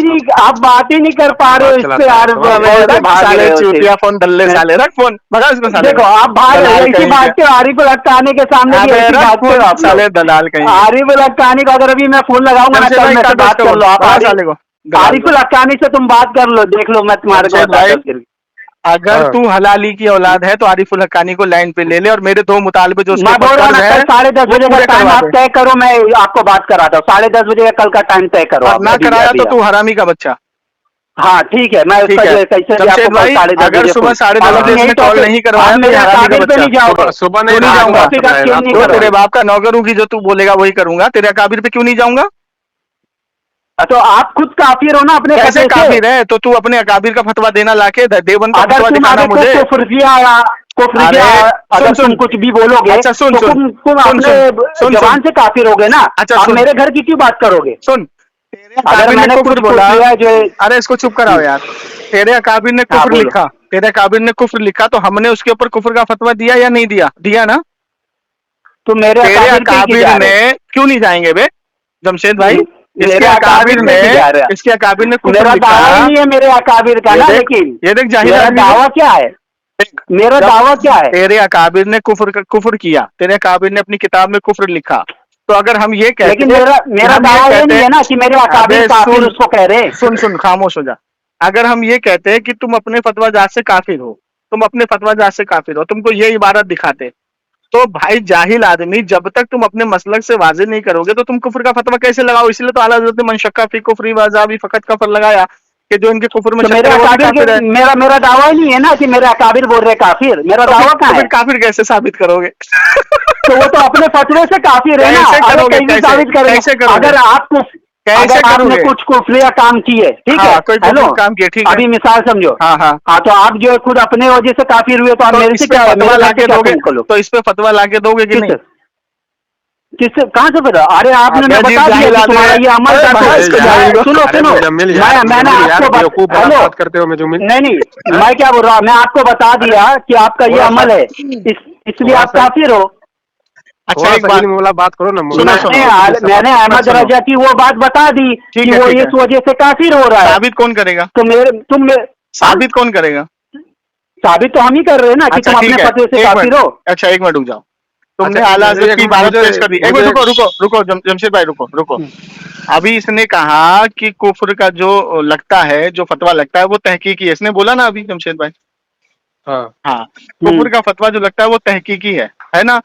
नहीं कर पा रहे हो बात इस पे चलाता है, यार। समझ गए। बहुत भाग साले रहे हो चूतिया, सिर्फ। फोन डल्ले साले, रख फोन, भगा इसको साले। देखो आप भाग रहे हो, दलाल इसी कहीं भागते हो आरिफुल हक्कानी के सामने भी अबे ऐसी रख भागते हो फोन, आप लोग। साले दलाल कहीं के। आरिफुल हक्कानी को अगर अभी मैं फोन लगाऊंगा ना, जमशेद कल भाई मैं से काटो बात इसको, कर लो आप। भगा साले को, दलाल आरिफुल को। हक्कानी से तुम बात कर लो, देख लो मैं तुम्हारे को जमशेद बताता भाई, हूँ फिर। अगर हाँ। तू हलाली की औलाद है तो आरिफुल हक्कानी को लाइन पे ले ले, और मेरे 2 मुतालबे जो उसके मैं ऊपर बोल रहा हूँ कर्ज ना, है कल 10:30 वो बजे का पूरे टाइम करवा आप दे। तय करो, मैं आपको बात कराता हूँ। 10:30 बजे का कल का टाइम तय करो और आप। ना अभी- कराया अभी तो आप। तू हरामी का बच्चा। हाँ ठीक है, मैं ठीक उसका है जो है कैसे भी जमशेद आपको भाई, 10:30 अगर बजे सुबह फोन- 10:30 अब बजे यही इसने कॉल टॉपिक- नहीं करवाया आप तो मेरे ये हरामी का अकाबिर पे बच्चा। नहीं जाओगे। सुबह नहीं, क्यों नहीं रात को जाऊंगा? बात कर रहे हैं, रात नहीं को तो कर रहे तेरे हैं। बाप का नौकर हूँ कि जो तू बोलेगा वही करूंगा। तेरे अकाबिर पे क्यों नहीं जाऊंगा? तो आप खुद काफिर हो ना अपने कैसे फतवे से। काफिर है? तो तू अपने अकाबिर का फतवा देना लाके देवबंद का अगर फतवा तुम दिखाना आगे को मुझे। कुफ्र अरे अगर सुन तुम कुछ भी बोलोगे अच्छा सुन तो सुन तुम सुन अपने सुन जवान सुन से काफिर होगे ना। अच्छा आप सुन मेरे घर की क्यों बात करोगे? सुन, तेरे अगर अकाबिर ने मैंने कुफ्र कुछ बोला। किया है जो है- अरे इसको चुप कराओ यार। तेरे अकाबिर ने हाँ कुफ्र बोलो। लिखा, तेरे अकाबिर ने कुफ्र लिखा, तो हमने उसके ऊपर कुफ्र का फतवा दिया या नहीं दिया? दिया ना। तो मेरे तेरे अकाबिर पे ही अकाबिर जा ने रहे क्यों नहीं जाएंगे बे जमशेद भाई? हो। इसके मेरे अकाबिर पे ने, ही जा रहे हो। इसके अकाबिर ने कुफ्र मेरा दावा ही लिखा। नहीं है मेरे अकाबिर का ना। लेकिन ये देख जाहिल मेरा आदमी दावा क्या है? मेरा जब दावा क्या है? तेरे अकाबिर ने कुफ्र किया, तेरे अकाबिर ने अपनी किताब में कुफ्र लिखा, तो अगर हम ये कहते लेकिन मेरा दावा ये नहीं है ना कि मेरे अकाबिर काफिर उसको कह रहे हैं। सुन खामोश हो जा। अगर हम ये कहते हैं कि तुम अपने फतवा जात से काफिर हो, तुम अपने फतवा जात से काफिर हो, तुमको ये इबारत दिखाते, तो भाई जाहिल आदमी, जब तक तुम अपने मसलक से वाज़ेह नहीं करोगे तो तुम कुफ्र का फतवा कैसे लगाओ? इसलिए तो आला हज़रत ने मन शक्का फी कुफ्री व अज़ाबी फ़क़त कफ़र लगाया कि जो इनके कुफ्र में तो शक मेरे करे वो भी अकाबिर काफिर है। मेरा दावा ही नहीं है ना कि मेरे अकाबिर बोल रहे काफिर। मेरा तो दावा फिर- कहाँ तो है? फिर काफिर कैसे साबित करोगे? तो वो तो अपने फतवे से काफिर है ना। कैसे अगर करोगे? कैसे कैसे? साबित करेंगे? कैसे करोगे? अगर कैसे अगर आपने करोगे? कुछ कुफरिया काम किए, ठीक है, हाँ, कोई कुफ्र हेलो, काम किए, ठीक है। अभी मिसाल समझो। हाँ हाँ। हाँ तो आप जो है खुद अपने वजह से काफिर हुए, तो आप तो मेरे इस से पे क्या फतवा मेरे ला घर से के क्या दोगे? तुम करो? तो इस पे फतवा ला के दोगे कि नहीं? किससे कहाँ से पता? अरे आपने अबे मैं अजीब बता दिया जाहिल कि आदमी तुम्हारा है। ये अमल अरे था। भाई, इसको जाहिल को। सुनो अरे सुनो, मुजम्मिल यार, मैंने मुजम्मिल यार, आपको बेवकूफ बड़ा हेलो, बात करते हो मुजम्मिल। नहीं मैं क्या बोल रहा हूँ, मैं आपको बता दिया कि आपका ये थोड़ा सा- अमल है, इसलिए थोड़ा आप सा- काफिर हो। अच्छा थोड़ा एक सा बात इल्म वाला बात करो ना। सुनो, सुनो। मैंने अहमद सुनो। रजा की वो बात बता दी ठीक कि है, वो ठीक है। इस वजह से काफिर हो रहा है। साबित कौन करेगा? तो तुम साबित कौन करेगा? साबित तो हम ही कर रहे हैं ना कि अच्छा तुम ठीक अपने है, फतवे से एक काफिर मिनट, हो। अच्छा एक मिनट रुक जाओ। तुमने अच्छा, आला हजरत की इबारत पेश कर दी। एक मिनट रुको रुको रुको जमशेद भाई रुको रुको। अभी इसने कहा कि कुफ्र का जो लगता है, जो फतवा लगता है वो तहकीकी है, इसने बोला ना अभी जमशेद भाई। हाँ हाँ, कुफ्र का फतवा जो लगता है वो तहकीकी है ना।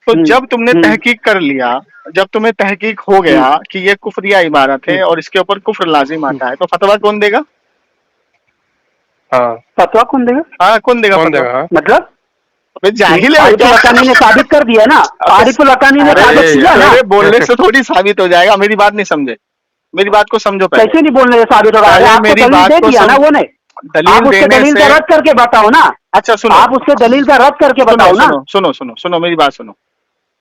तो जब तुमने तहकीक कर लिया, जब तुम्हें तहकीक हो गया कि ये कुफ्रिया इबारत है और इसके ऊपर कुफ्र लाजिम आता है, तो फतवा कौन देगा? हाँ, फतवा कौन देगा? हाँ कौन देगा कौन फतवा? देगा? मतलब अबे जाहिल है आरिफुल बेटा। हक्कानी ने साबित कर दिया ना, आरिफुल हक्कानी ने अरे साबित किया ना। तेरे बोलने से थोड़ी साबित हो जाएगा, मेरी बात नहीं समझे, मेरी बात को समझो पहले। कैसे नहीं बोलने से साबित होगा? अरे पहले आपको मेरी दलील बात दे को दिया ना वो ने। दलील आप उसके देने दलील का से रद्द करके बताओ ना। अच्छा सुनो, आप उसके दलील का रद्द करके सुनो बताओ ना। सुनो सुनो सुनो सुनो मेरी बात सुनो।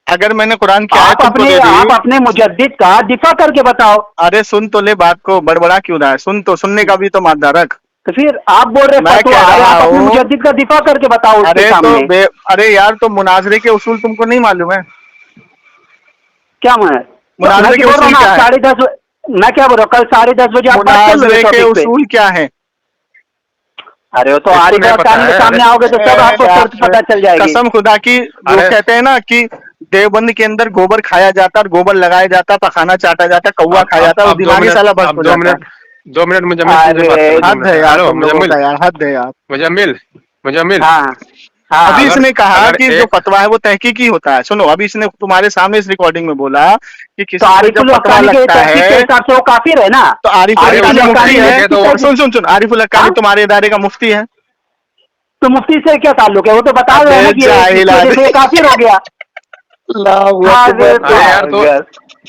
अगर मैंने कुरान की आयत आप तुमको अपने दे आप दी, अपने मुजद्दिद का दिफा करके बताओ। अरे सुन तो ले बात को, बड़बड़ा क्यों रहा है? सुन तो, सुनने का भी तो मादा रख। तो फिर आप बोल रहे मैं फतवा, कह अरे रहा आप अपने हूँ, मुजद्दिद का दिफा करके बताओ उसके अरे सामने। अरे यार, तो मुनाजरे के उसूल तुमको नहीं मालूम है? क्या मैं मुनाजरे के बोल रहा हूँ उसूल ना, क्या है? 10:30 मैं क्या बोल रहा हूँ, कल 10:30 बजे आप बात कर लो मुनाजरे इस के टॉपिक पे। उसूल क्या है? अरे वो तो इसको आरिफ नहीं पता हक्कानी के है। सामने आओगे तो सब आपको यार, सब पता चल जाएगी। कसम खुदा की, वो अरे कहते हैं ना कि देवबंद के अंदर गोबर खाया जाता, और गोबर लगाया जाता, पखाना चाटा जाता, कौवा खाया जाता, वो अब 2 दिमागी मिनट, साला बस अब हो 2 जाता है। मिनट, 2 मिनट मुजम्मिल तुमसे बात अरे करना, 2 हद है मिनट। यार हेलो तुम लोगों मुजम्मिल, का, यार हद है यार। मुजम्मिल, मुजम्मिल, हाँ हाँ। अभी अगर इसने कहा अगर कि जो एक फतवा है वो तहकीकी होता है। सुनो, अभी इसने तुम्हारे सामने इस रिकॉर्डिंग में बोला कि तो किसी को जब आरिफुल फतवा हक्कानी के लगता तहकीक के है, हिसाब से वो काफिर है ना। तो आरिफुल अरे हक्कानी उसका मुफ्ती तहकीक है। है तो सुन सुन सुन, आरिफुल हक्कानी हाँ? तुम्हारे इदारे का मुफ्ती है। तो मुफ्ती से क्या ताल्लुक है? वो तो बता रहे हैं ना अबे कि ये जाहिल इस वजह से ये आदमी। काफिर हो गया। अल्लाहू हाँ अकबर, अरे यार, तो अगर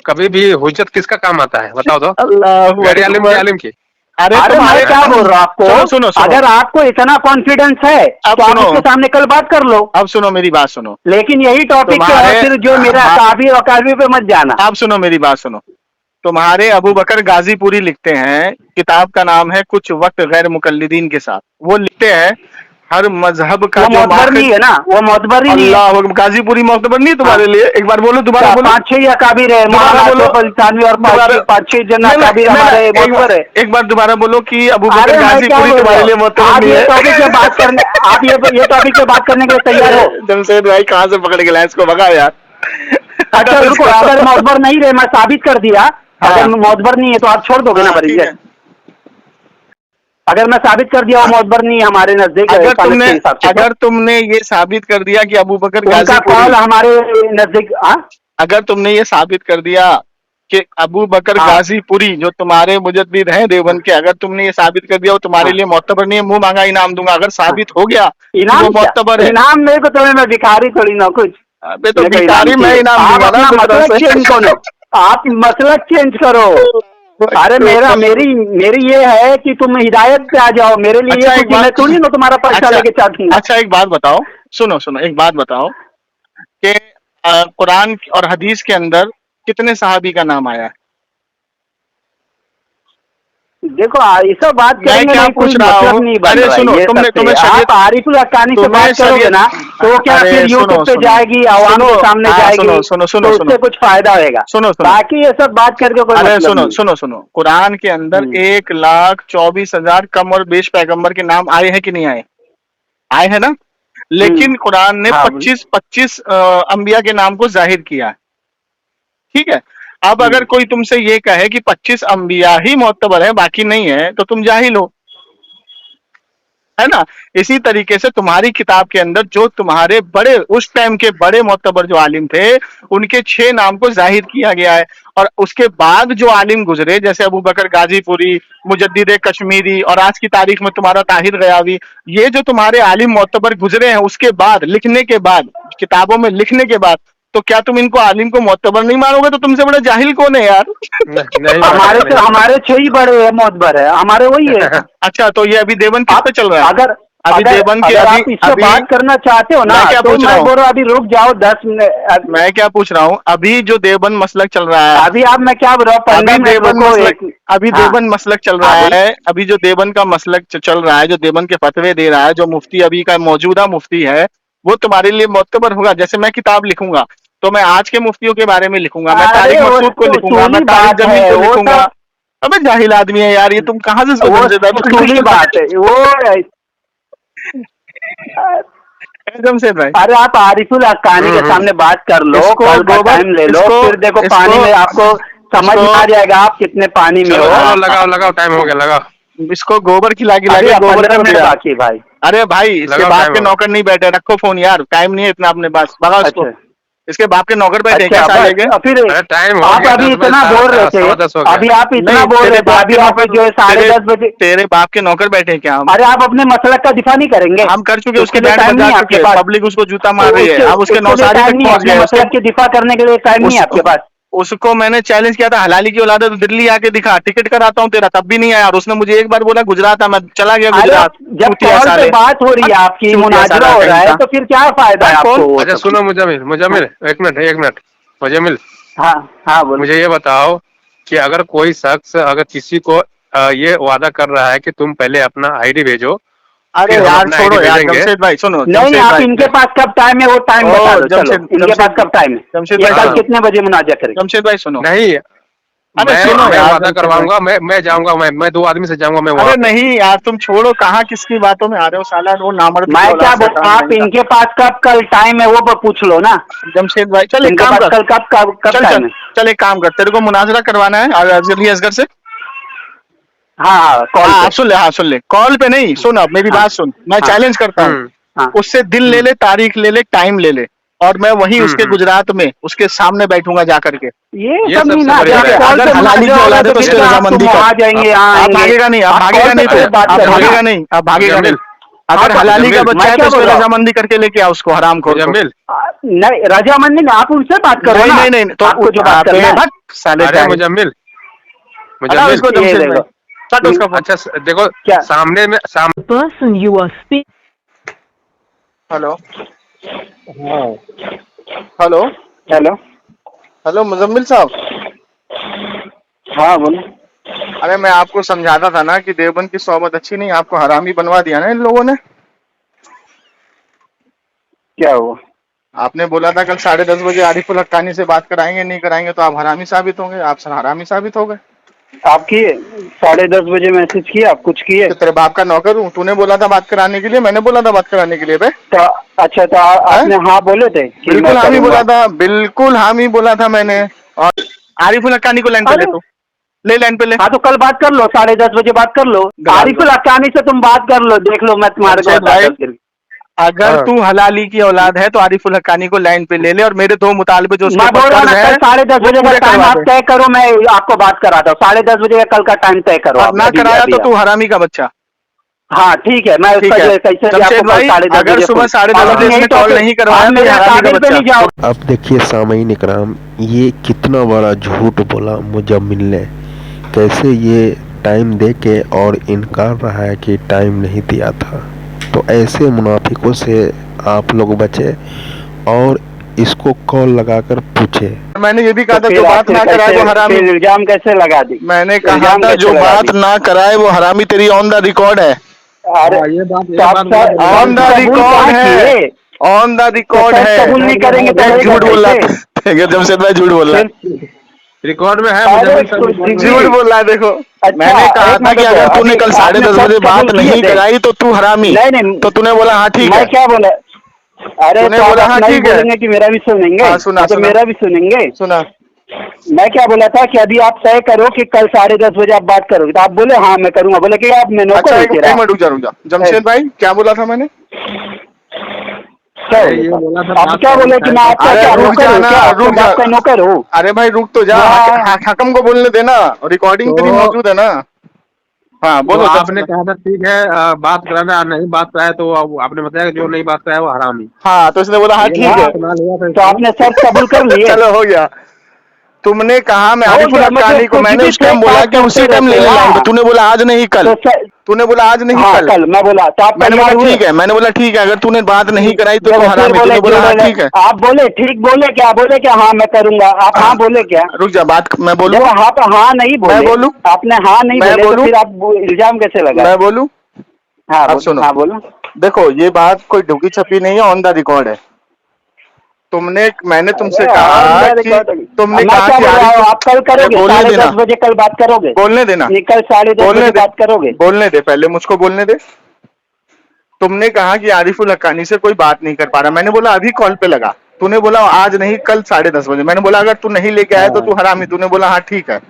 कभी भी हुज्जत किसका काम आता है बताओ तो? अल्लाहू गैर आलिम की, अकबर। आलिम की। अरे अरे मैं तुम्हारे, क्या बोल रहा हूँ आपको, सुनो सुनो सुनो, अगर आपको इतना कॉन्फिडेंस है अब तो आप सुनो, उसके सामने कल बात कर लो। अब सुनो मेरी बात सुनो। लेकिन यही टॉपिक पे तुम्हारे और फिर जो मेरा काबी और काबी पे मत जाना। आप सुनो मेरी बात सुनो। तुम्हारे अबू बकर गाजीपुरी लिखते हैं, किताब का नाम है कुछ वक्त गैर मुकल्लिदीन के साथ। वो लिखते हैं हर मजहब का वो जो मोतबर नहीं है ना, वो मोतबर ही नहीं है। अल्लाह, गाजीपुरी मोतबर नहीं तुम्हारे लिए? एक बार बोलो, दोबारा बोलो, 5-6 या काबिर है, दोबारा मौलाना बोलो, आसिफ अली थानवी और दोबारा 5-6 जना नहीं, काबिर नहीं, हमारे नहीं, मोतबर है। एक बार दोबारा बोलो कि अबू अरे बकर मैं क्या गाजीपुरी बोल रहा तुम्हारे लिए हूँ, मोतबर आप नहीं ये है। टॉपिक पे बात करने, आप ये टॉपिक पे बात करने के लिए तैयार हो? जमशेद भाई कहाँ से पकड़ के लाए इसको, भगाओ यार। अच्छा रुको, अगर मोतबर नहीं रहे, मैं साबित कर दिया, हाँ। अगर मोतबर नहीं है तो आप छोड़ दोगे ना हाँ, ठीक परिचय? है। अगर मैं साबित कर दिया वो मोतबर नहीं है हमारे नजदीक अगर कानून तुमने के हिसाब से, तो अगर तुमने ये साबित कर दिया कि अबू बकर उनका गाजीपुरी, कॉल हमारे नजदीक। अगर तुमने ये साबित कर दिया कि अबू बकर हाँ। गाजीपुरी जो तुम्हारे मुजद्दिद हैं देवबंद के, अगर तुमने ये साबित कर दिया वो तुम्हारे हाँ। लिए मोतबर नहीं है, मुंह मांगा इनाम दूंगा। अगर साबित हो गया कि इनाम वो क्या? मोतबर है, इनाम मेरे को, तुम्हें मैं भिखारी थोड़ी ना कुछ। अबे तो मेरे को भिखारी मैं चाहिए। इनाम आप दूंगा ना अपना अपनी तरफ मसलक चेंज करो, आप मसलक चेंज करो। अरे मेरी ये है कि तुम हिदायत पे आ जाओ। मेरे लिए अच्छा, ये एक कुछ मैं थोड़ी ना तुम्हारा पैसा लेके चाहूंगा। अच्छा एक बात बताओ, सुनो सुनो, एक बात बताओ कि कुरान और हदीस के अंदर कितने सहाबी का नाम आया है? देखो ये सब बात मैं करेंगे क्या नहीं, कोई पूछ रहा मतलब हूँ? नहीं बन अरे रहा है सुनो, ये तुमने सबसे। तुम्हें शरीयत, आप आरिफुल हक्कानी से तुम्हें बात करोगे शरीयत, ना तो वो क्या अरे फिर सुनो यूट्यूब पे सुनो, जाएगी, आवाम सुनो, के सामने हाँ, जाएगी, सुनो सुनो सुनो तो सुनो, उससे कुछ फायदा होगा। सुनो सुनो, बाकी ये सब बात करके कोई अरे मतलब सुनो नहीं। सुनो सुनो, कुरान के अंदर 1,24,000 कम और बेश पैगंबर के नाम आए हैं कि नहीं आए? आए हैं ना। लेकिन कुरान ने हाँ, 25 अंबिया के नाम को जाहिर किया है। ठीक है। अब अगर कोई तुमसे ये कहे कि 25 अंबिया ही मोतबर है बाकी नहीं है, तो तुम जाहिल हो, है ना। इसी तरीके से तुम्हारी किताब के अंदर जो तुम्हारे बड़े उस टाइम के बड़े मोतबर जो आलिम थे, उनके 6 नाम को जाहिर किया गया है। और उसके बाद जो आलिम गुजरे, जैसे अबू बकर गाजीपुरी, मुजद्दिद कश्मीरी, और आज की तारीख में तुम्हारा ताहिर गयावी, ये जो तुम्हारे आलिम मोतबर गुजरे हैं, उसके बाद लिखने के बाद, किताबों में लिखने के बाद, तो क्या तुम इनको आलिम को मोतबर नहीं मानोगे? तो तुमसे बड़ा जाहिल कौन है यार? नहीं हमारे 6 ही बड़े है मोतबर है, हमारे वही है। अच्छा, तो ये अभी देवबंद किस पे चल रहा है? अगर अभी देवबंद के, अगर आप अभी इससे अभी बात करना चाहते हो ना, मैं क्या तो पूछ रहा मैं हूँ? बोल रहा हूँ अभी रुक जाओ 10 मिनट। मैं क्या पूछ रहा हूँ, अभी जो देवबंद मसलक चल रहा है, अभी आप, मैं क्या बोल रहा हूँ, 15 अभी मिनट देवबंद रुको। मसलक, अभी देवबंद मसलक चल रहा है, अभी जो देवबंद का मसलक चल रहा है, जो देवबंद के फतवे दे रहा है, जो मुफ्ती अभी का मौजूदा मुफ्ती है, वो तुम्हारे लिए मोतबर होगा। जैसे मैं किताब लिखूंगा तो मैं आज के मुफ्तियों के बारे में लिखूंगा, मैं तारिक मकसूद को लिखूंगा, मैं तारिक जमील को लिखूंगा। अबे जाहिल आदमी है यार ये, तुम कहाँ से वो उसूली बात है वो। जमशेद भाई, अरे आप आरिफुल हक्कानी के सामने बात कर लो, कल का टाइम ले लो, फिर देखो पानी में आपको समझ में आ जाएगा आप कितने पानी में हो। चलो लगाओ लगाओ, टाइम हो गया, लगाओ। इसको गोबर खिला के अरे गोबर 15 कर मिनट दिया। बाकी है भाई। अरे भाई इसके लगाओ, बाप टाइम के हो। नौकर नहीं बैठे, रखो फोन यार, टाइम नहीं है इतना अपने पास, भगाओ इसको। अच्छा। इसके बाप के नौकर बैठे अच्छा क्या साले के? फिर अरे टाइम हो आप गया, अभी 10 बजे, इतना बोल रहे थे, 10:15 हो गया। अभी आप इतना नहीं, बोल तेरे रहे थे, बाप अभी के आप नौकर, जो है 10:30 बजे। तेरे बाप के नौकर बैठे हैं क्या हम? अरे आप अपने मसलक का दिफा नहीं करेंगे? हम कर चुके, उसके लिए बैंड टाइम नहीं बजा है आपके चुके, पास। पब्लिक उसको जूता मार रही है, अब उसके नौसारी तक पहुंच गए। मसलक के दिफा करने के लिए टाइम नहीं है आपके पास। उसको मैंने चैलेंज किया था, हलाली की औलाद है तो दिल्ली आके दिखा, टिकट कराता हूँ तेरा, तब भी नहीं आया। और उसने मुझे एक बार बोला गुजरात आ, मैं चला गया अरे गुजरात। जब कॉल पे बात हो रही है आपकी, मुनाजरा हो रहा है, तो फिर क्या फायदा है आपको? अच्छा सुनो मुजम्मिल, मुजम्मिल एक मिनट, मुजम्मिल हाँ हाँ बोलो। मुझे ये बताओ कि अगर कोई शख्स अगर किसी को ये वादा कर रहा है कि तुम पहले अपना आईडी भेजो, अरे फिर हम यार अपना छोड़ो आईडी यार, भेजेंगे। जमशेद भाई सुनो, नहीं जमशेद आप भाई, इनके पास कब टाइम है वो टाइम बता दो। चलो इनके पास कब टाइम है, जमशेद ये भाई, कल कितने बजे मुनाजा करेंगे? जमशेद भाई सुनो। नहीं, अरे सुनो मैं यार, वादा करवाऊंगा, मैं जाऊंगा, मैं 2 आदमी से जाऊंगा, मैं अरे वहाँ पे। नहीं यार तुम छोड़ो, कहाँ किसकी बातों में आ रहे हो साला, वो नामर्द मैं की क्या औलाद से बोल, काम आप नहीं इनके पास कब कल टाइम है वो पूछ लो ना। करता। जमशेद भाई चल एक इनके काम पास कर, कल कब चल टाइम चल है? चल एक काम कर, तेरे को मुनाजरा करवाना है अली असगर से। हाँ हाँ कॉल हाँ पे। सुन ले, हाँ सुन ले, कॉल पे नहीं, सुन अब मेरी हाँ, बात सुन, मैं हाँ, चैलेंज करता हूँ, हाँ उससे दिल ले ले, तारीख ले ले, टाइम ले ले, और मैं वहीं उसके गुजरात में उसके सामने बैठूंगा जा करके। ये सब सबसे नहीं ना, बढ़िया जब है। कॉल अगर पे हलाली की मुनाजा हो रहा औलाद है तो फिर उसके क्या आप रजामंदी तुम कर। आ जाएंगे, यहाँ आप आएंगे। भागेगा नहीं, आप आप भागेगा कॉल नहीं, पे पहले बात आप करो ना। भागेगा नहीं, आप भागेगा नहीं। अगर हाँ, हलाली का मुजम्मिल, बच्चा है मैं तो क्या उसको बोल रहा हूँ? रजामंदी करके लेके आओ उसको, हराम खोर को। मुजम्मिल, नहीं रजामंदी नहीं, आप उनसे बात करो नहीं ना। नहीं नहीं, तो आपको जो बात करना है। भग साले अरे जाहिल। मुजम्मिल, हटाओ इसको ये जमशेद देखो। भाई, कट उसका फोन। अच्छा देखो, क्या? सामने में person you are speaking. Hello hello hello hello Muzammil साहब, हाँ बोलो। अरे मैं आपको समझाता था ना कि देवबंद की सोबत अच्छी नहीं, आपको हरामी बनवा दिया ना इन लोगों ने। क्या हुआ? आपने बोला था कल 10:30 बजे आरिफुल हक्कानी से बात कराएंगे, नहीं कराएंगे तो आप हरामी साबित होंगे, आप हरामी साबित हो गए। आप किए 10:30 बजे मैसेज किए, आप कुछ किए? तो तेरे बाप का नौकर हूँ, तूने बोला था बात कराने के लिए, मैंने बोला था बात कराने के लिए बे। तो अच्छा तो आपने हाँ बोले थे कि बिल्कुल मैं हामी करूंगा। बोला था, बिल्कुल हामी बोला था मैंने। और आरिफुल हक्कानी को लाइन पे ले, अरे! तो ले लाइन पे ले। हाँ तो कल बात कर लो, 10:30 बजे बात कर लो। गला आरिफुल हक्कानी से तुम बात कर लो, देख लो मैं तुम्हारे को जमशेद भाई, बताता फिर। अगर हाँ। तू हलाली की औलाद है तो आरिफुल हक्कानी को लाइन पे ले ले, और मेरे 2 मुतालबे जो उसके मैं बोल ऊपर रहा हूँ कर्ज ना, है कल 10:30 वो बजे का पूरे टाइम करवा आप दे। तय करो, मैं आपको बात कराता हूँ। 10:30 बजे का कल का टाइम तय करो और आप। ना अभी- कराया अभी तो आप। तू हरामी का बच्चा। हाँ ठीक है, मैं ठीक उसका है जो कैसे भी जमशेद आपको कल भाई, 10:30 अगर बजे सुबह फोन- 10:30 और बजे यही इसने तो कॉल फिर नहीं करवाया आप तो ये मेरे हरामी का काबिल पे नहीं बच्चा। जाओ। अब देखिए सामईन इकराम, ये कितना बड़ा झूठ बोला मुजम्मिल ने, कैसे ये टाइम दे के और इनकार रहा है कि टाइम नहीं दिया था। तो ऐसे मुनाफिकों से आप लोग बचे और इसको कॉल लगाकर पूछे। मैंने ये भी कहा था तो जो फिर बात आप ना फिर कराए वो कैसे- हरामी। फिर इल्जाम कैसे लगा दी? मैंने कहा इल्जाम था कैसे जो लगा बात दी? ना कराए वो हरामी, तेरी ऑन द रिकॉर्ड है, अरे ये बात तो आप ऑन द कबूल रिकॉर्ड क्या है, किए? ऑन द रिकॉर्ड तो है। कबूल नहीं करेंगे तो देख होएगा झूठ बोल रहा कैसे? था जमशेद भाई, झूठ बोल रहा है, फिर रिकॉर्ड में है अरे मुजम्मिल साहब, तो रिकॉर्ड में जी- है। झूठ बोल रहा है। देखो अच्छा, मैंने कहा एक था मिनट कि अगर रुको, तूने अभी कल आपने 10:30 बजे सब बात कबूल किए नहीं थे। कराई तो तू हरामी। नहीं तो तूने बोला हाँ ठीक मैं है, क्या बोला? अरे तूने तो आप बोला हाँ अपना ही ठीक है। बोलेंगे कि मेरा भी सुनेंगे? हाँ, सुना, तो सुना। मेरा भी सुनेंगे। सुना। मैं क्या बोला था कि अभी आप तय करो कि कल 10:30 बजे आप बात करोगे, तो आप बोले हाँ मैं करूंगा। बोले कि आप मैं नौकर अच्छा हूँ एक तेरा। मिनट रुक जा जमशेद भाई, क्या बोला था मैंने? क्या अरे बोले ये था? बोला था आप बात क्या करो, बोले कि मैं आपका अरे क्या रुक नौकर जा हूँ? ना, क्या आपके रुक जा। बाप का नौकर हूँ? अरे भाई रुक तो जा, हाँ। हकम को बोलने देना, रिकॉर्डिंग तेरी मौजूद है ना। हाँ तो बोलो। आपने कहा था ठीक है बात कराना, नहीं बात कराया तो आपने बताया कि जो नहीं बात कराया वो हरामी। हाँ तो इसने बोला हाँ ठीक है। इस्तेमाल हुआ था तो आपने सब कबूल कर लिए? चलो हो गया। तुमने कहा मैं हो आरिफुल गया, हक्कानी मतलब को, कुछ मैंने भी उस टाइम फेक बोला बात कि उसी करते टाइम ले रहते ले हो। लाइन पे, हाँ। तूने बोला आज नहीं कल, तो तूने बोला आज नहीं हाँ कल। कल मैं बोला तो आप मैंने बोला तैयार हुए? ठीक है, मैंने बोला ठीक है, अगर तूने बात नहीं कराई तो जब तू फिर हरामी। तूने बोला हाँ ठीक है। आप बोले ठीक बोले क्या? बोले क्या हाँ मैं करूंगा? आप हाँ बोले क्या? रुक जा, बात मैं बोलूं, जब आप हाँ नहीं बोले, मैं बोलूं? आपने हाँ नहीं मैं बोले तो बोलूं? फिर आप इल्जाम कैसे लगा? मैं बोलूं? हाँ अब सुनो। हाँ बोलो। देखो ये बात कोई ढुकी छपी नहीं है, ऑन द रिकॉर्ड है। मैंने तुमसे अरे, कहा ऑन द कि रिकॉर्ड। तुमने मैं कहा क्या कि बोल रहा हूँ, आप कल करोगे बोलने 10:30 देना, बजे कल बात करोगे? बोलने देना, नहीं, कल 10:30 बोलने बजे दे, बात करोगे? बोलने दे, पहले मुझको बोलने दे। तुमने कहा कि आरिफुल हक्कानी से कोई बात नहीं कर पा रहा, मैंने बोला अभी कॉल पे लगा, तूने बोला आज नहीं कल 10:30 बजे, मैंने बोला अगर तू नहीं लेके आया तो तू हरामी, तूने बोला हाँ ठीक है,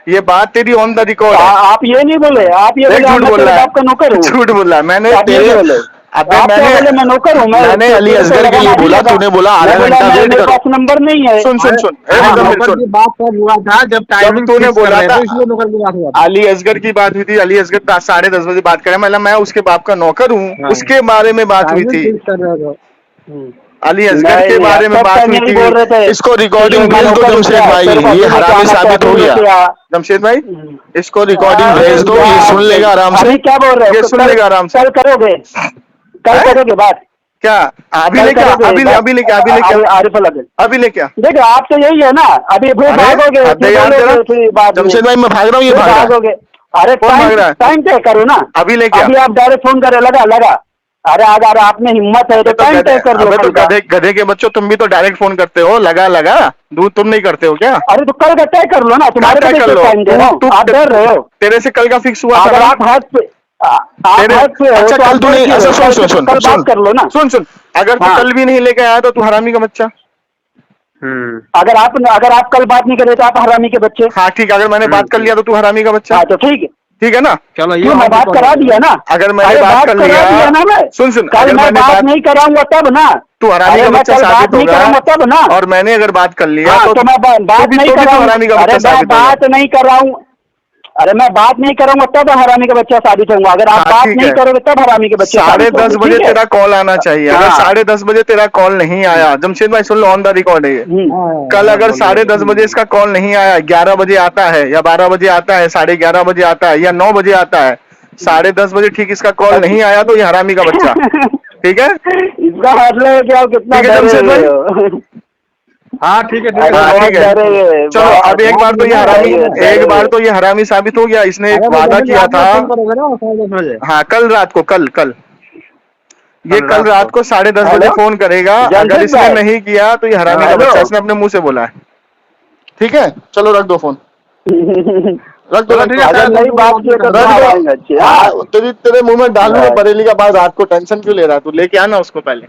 ये बात तेरी ऑन द रिकॉर्ड है। आप ये नहीं बोले, आप ये देख बोले झूठ मैं बोल तेरे रहा बाप का नौकर है, हूँ। झूठ बोल रहा है मैंने आप ये तेरे, बोले, अबे आप क्या बोले मैं नौकर हूँ, मैंने अली असगर के लिए बोला, तूने बोला आधा घंटा वेट मेरे करो। पास नंबर नहीं है। सुन सुन सुन, ए हाँ, मुजम्मिल सुन, बात कब हुआ था जब जब टाइमिंग तूने फिक्स कर बोला रहे था थे इसलिए नौकर की बात हुआ था। अली असगर की बात हुई थी, अली असगर 10:30 बजे बात करें, मतलब मैं उसके बाप का नौकर हूँ, हाँ। उसके बारे में बात हुई टाइमिंग थी, फिक्स कर रहे थे। अली असगर नहीं, के बारे में तब बात तक हुई नहीं बोल रहे थी। थे। इसको रिकॉर्डिंग जो मैं भेज दो नौकर जमशेद हूँ, भाई, तेरे को ये अभी हरामी बताना साबित हो चाहती हूँ गया। कि जमशेद भाई इसको रिकॉर्डिंग भेज दो, ये सुन लेगा आराम से, अभी क्या बोल रहे हो? ये सुन लेगा आराम से। कल करोगे, कल हैं? करोगे बात, क्या अभी कल लेके करोगे अभी बात? अभी लेके अभी लेके आरिफ अलग अभी लेके आ। देखो आप तो यही है ना, अभी फिर भागोगे, अरे फिर यार बोलोगे, फिर बाद में जमशेद भाई मैं भाग रहा हूँ, ये फिर भाग रहा है, भागोगे। अरे कौन भाग रहा है? टाइम तय करो ना, अभी लेके आ। अभी आप डायरेक्ट फोन करे, लगा लगा। अरे अगर आप में हिम्मत है तो टाइम तय कर लो अबे तो कल का। गधे के बच्चों, तुम भी तो डायरेक्ट फोन करते हो, लगा लगा दूध, तुम नहीं करते हो क्या? अरे तो कल का तय कर लो ना, तुम्हारे क्या को कर लो? टाइम दे रहा हूँ, आप डर रहे हो। तेरे से कल का फिक्स हुआ था अगर ना? आप हाथ पे आप तेरे हाथ पे हो अच्छा तो कल आप तू डर नहीं, क्यों अच्छा रहे हो? सुन सुन सुन कल बात कर लो ना। सुन सुन, अगर तू हाँ। कल भी नहीं लेके आया तो तू हरामी का बच्चा। अगर आप कल बात नहीं करे तो आप हरामी के बच्चे। हाँ ठीक है, अगर मैंने बात कर लिया तो तू हरामी का बच्चा। हाँ तो ठीक है, ठीक है ना? चलो ये क्यों मैं बात करा दिया ना। अगर मैंने अरे बात कर करा लिया, दिया ना मैं। सुन सुन, कल अगर मैं मैंने बात नहीं कराऊंगा तब ना, तू हरामी अरे का मैं बच्चा कल बात साबित नहीं कराऊंगा होगा, तब ना। और मैंने अगर बात कर लिया हाँ तो मैं बात नहीं तो कराऊंगा। हरामी का अरे बच्चा मैं साबित होगा। बात नहीं कराऊं, अरे मैं बात नहीं करूंगा तब हरामी का बच्चा साबित होगा। अगर आप हाँ, बात ठीक नहीं है। करोगे तब हरामी के बच्चे साबित 10:30 होंगे, बजे ठीक है? तेरा कॉल आना चाहिए, अगर हाँ। 10:30 बजे तेरा कॉल नहीं आया, जमशेद भाई सुन लो, ऑन द रिकॉर्ड है ये, कल अगर 10:30 बजे इसका कॉल नहीं आया, 11 बजे आता है या 12 बजे आता है, 11:30 बजे आता है या 9 बजे आता है, 10:30 बजे ठीक इसका कॉल नहीं आया तो ये हरामी का बच्चा। ठीक है, इसका मतलब है कि आप कितना ठीक है डरे जमशेद भाई? हुए हो। हाँ ठीक है अरे हाँ, बहुत ठीक है। डरे हुए, चलो अब एक बार तो ये हरामी, डरे एक बार हुए। तो ये हरामी साबित हो गया, इसने एक वादा किया था। करोगे ना 10:30 बजे। हाँ कल रात को, कल कल ये कल रात को 10:30 बजे हेलो? फोन करेगा, अगर जमशेद इसने भाई? नहीं किया तो ये हरामी का हेलो? बच्चा, इसने अपने मुंह से बोला है। ठीक है चलो रख दो फोन, रख दो रख दो। अगर नहीं बात किए तो रख हरामी दो। बच्चे। हाँ, हाँ तेरे मुंह में डालूंगा बरेली का बात, रात को टेंशन क्यों ले रहा है तू? लेके आना उसको पहले,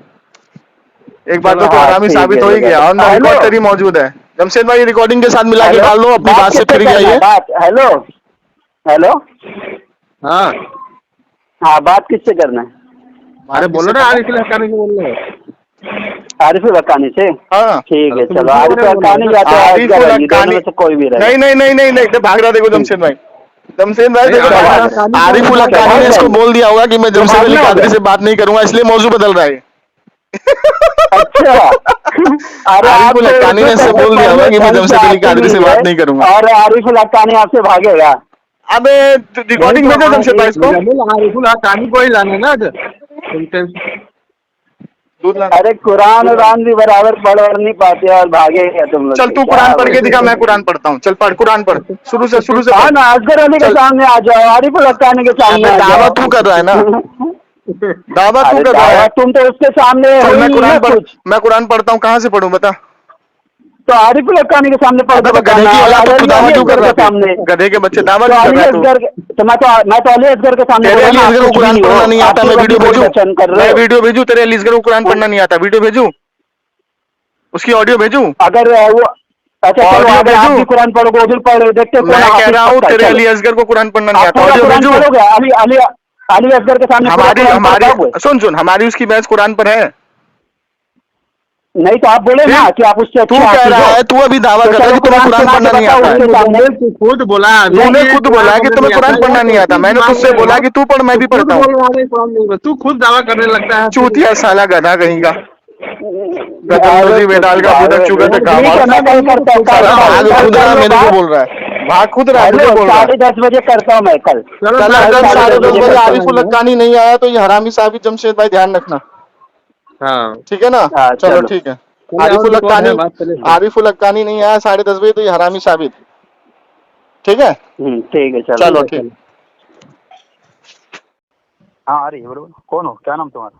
एक बार तो तू हाँ, हरामी ठीक साबित है, हो ही गया, और हेलो? रिकॉर्ड तेरी मौजूद है। जमशेद भाई रिकॉर्डिंग के साथ मिला के हेलो? डाल दो, अपनी बात से किससे फिर करना है? जाइए। बात हेलो हेलो, हाँ हाँ बात किससे करना है? अरे बोलो ना आरिफ हक्कानी को बोल रहे हो। आरिफुल हक्कानी से? हाँ ठीक है तो चलो, मुझे आरिफुल बोला हक्कानी या तो आरिफुल असगर अली, दोनों हक्कानी, में से कोई भी रहे। नहीं, भाग रहा, देखो जमशेद भाई, जमशेद भाई देखो, नहीं, भाग आरिफुल रहा। हक्कानी आरिफुल को हक्कानी ने भाग इसको जाएंगे। बोल दिया होगा कि मैं तो जमशेद अली भागना कादरी होगा। से बात नहीं करूंगा, इसलिए मौजू बदल रहा है। अच्छा अरे आप आरिफुल हक्कानी ने इससे बोल दिया होगा कि मैं जमशेद अली कादरी से बात नहीं करूंगा। और आरिफुल हक्कानी आपसे भागेगा। अबे रिकॉर्डिंग भेजो जमशेद भाई इसको, आरिफुल हक्कानी को ही लाने ना दूध लाना। अरे कुरान उरान भी बराबर पढ़ नहीं पाते और भागेगा तुम लोग चल से, तू क्या कुरान पढ़ के बोलते दिखा, हो? मैं कुरान पढ़ता हूँ, चल पढ़ कुरान पढ़, शुरू से हाँ पढ़। ना, असगर अली के चल। सामने आ जाओ, आरिफुल हक्कानी के सामने अबे आ दावा जाओ। तू कर रहा है ना, दावा तू अरे कर रहा दावा है। तुम तो उसके सामने हो चल ही मैं नहीं ना कुछ। मैं कुरान पढ़ता हूँ, कहाँ से पढ़ूं बता? तो आरिफुल हक्कानी के सामने पढ़ अबे के तो गधे बताना, की और औलाद, तो तू अली दावा क्यों कर असगर रहा के है? सामने। गधे के बच्चे दावा तो क्यों कर अली रहा है तू? असगर तो मैं तो अली असगर के सामने तेरे बोला अली ना, आप असगर को कुछ भी कुरान नहीं पढ़ना हो, नहीं आता, आप मैं तो वीडियो अभी भेजूं? वचन कर रहे मैं हो। वीडियो भेजूं? तेरे अली असगर को कुरान पढ़ना नहीं आता, वीडियो भेजूं? उसकी ऑडियो भेजूं? अगर वो अच्छा चलो, ऑडियो अगर आप भेजूं? भी कुरान पढ़ोगे, उधर पढ़ो, देखते कौन मैं कह हाफिज रहा हूँ पक्का है, तेरे चलो। अली असगर को कुरान पढ़ना नहीं आप आता, पूरा ऑडियो कुरान भेजूं? पढ़ोगे? अली अली अली असगर के सामने पूरा हमारी कुरान पढ़ हमारी पाओगे? सुन हमारी उसकी बहस कुरान पर है। नहीं तो आप बोले ना फिर कि आप उससे तू अच्छे कह हाफिज रहा हो। है, तू अभी दावा तो कर रहा है चलो कि तुम्हें कुरान सुना के पढ़ना नहीं बताओ आता है। उसके सामने। तू खुद बोला अभी तूने कि खुद कुरान बोला कि पढ़ने तुम्हें नहीं कुरान आता, पढ़ना यार नहीं आता, तू मैंने मांग तुझसे रहे बोला हो। कि तू पढ़, मैं भी खुद पढ़ता हूँ। बोल रहा है कुरान नहीं, तू खुद दावा करने लगता है। चूतिया साला गधा कहीं का, गदनोजी बेडाल का बुदक चुगत है ठीक है, मैं कल करता हूँ, साला भाग खुद रहा कल मेरे को बात। बोल रहा है, भाग खुद रहा हेलो, मुझे बोल रहा है। 10:30 बजे करता हूँ मैं कल। चलो कल मैं अगर 10:30 बजे करता हूँ। आरिफुल हक्कानी नहीं आया तो ये हरामी साहब जमशेद भाई ध्यान रखना, हाँ ठीक है ना? हाँ, चलो चलो। ठीक है। चलो, और आरिफुल रिकॉर्ड है, हक्कानी, बात चलेगी। आरिफुल हक्कानी नहीं आया 10:30 बजे तो ये हरामी साबित, ठीक है? ठीक है, चलो। चलो ठीक। हाँ अरे बरोबर, कौन हो, क्या नाम तुम्हारा?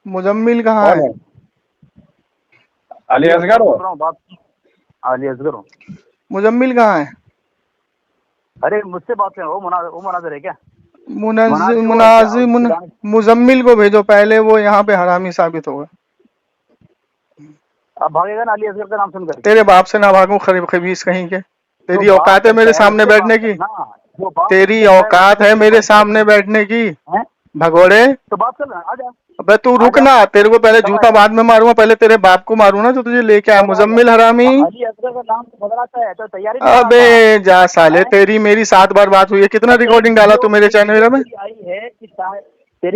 मुजम्मिल कहाँ है? अली असगर हो? बोल रहा हूँ बात, अली असगर हूँ। मुजम्मिल कहाँ है? अरे मुझसे बात है, वो मुनाजर है क्या? मुजम्मिल को भेजो पहले, वो यहाँ पे हरामी साबित होगा। अब भागेगा ना अली असगर का नाम सुनकर? तेरे बाप से ना भागू खबीस कहीं के। तेरी औकात है मेरे सामने बैठने की? तेरी औकात है मेरे सामने बैठने की? भगोड़े तो बात कर रहा, आजा। अबे तू रुक ना, तेरे को पहले जूता बाद में मारूंगा, पहले तेरे बाप को मारू ना जो तुझे लेके आया मुजम्मिल हरामी। अली असगर का नाम तो बदल आता है तो तैयारी। अबे जा साले, तेरी मेरी 7 बार बात हुई है। कितना रिकॉर्डिंग डाला तू मेरे चैनल में?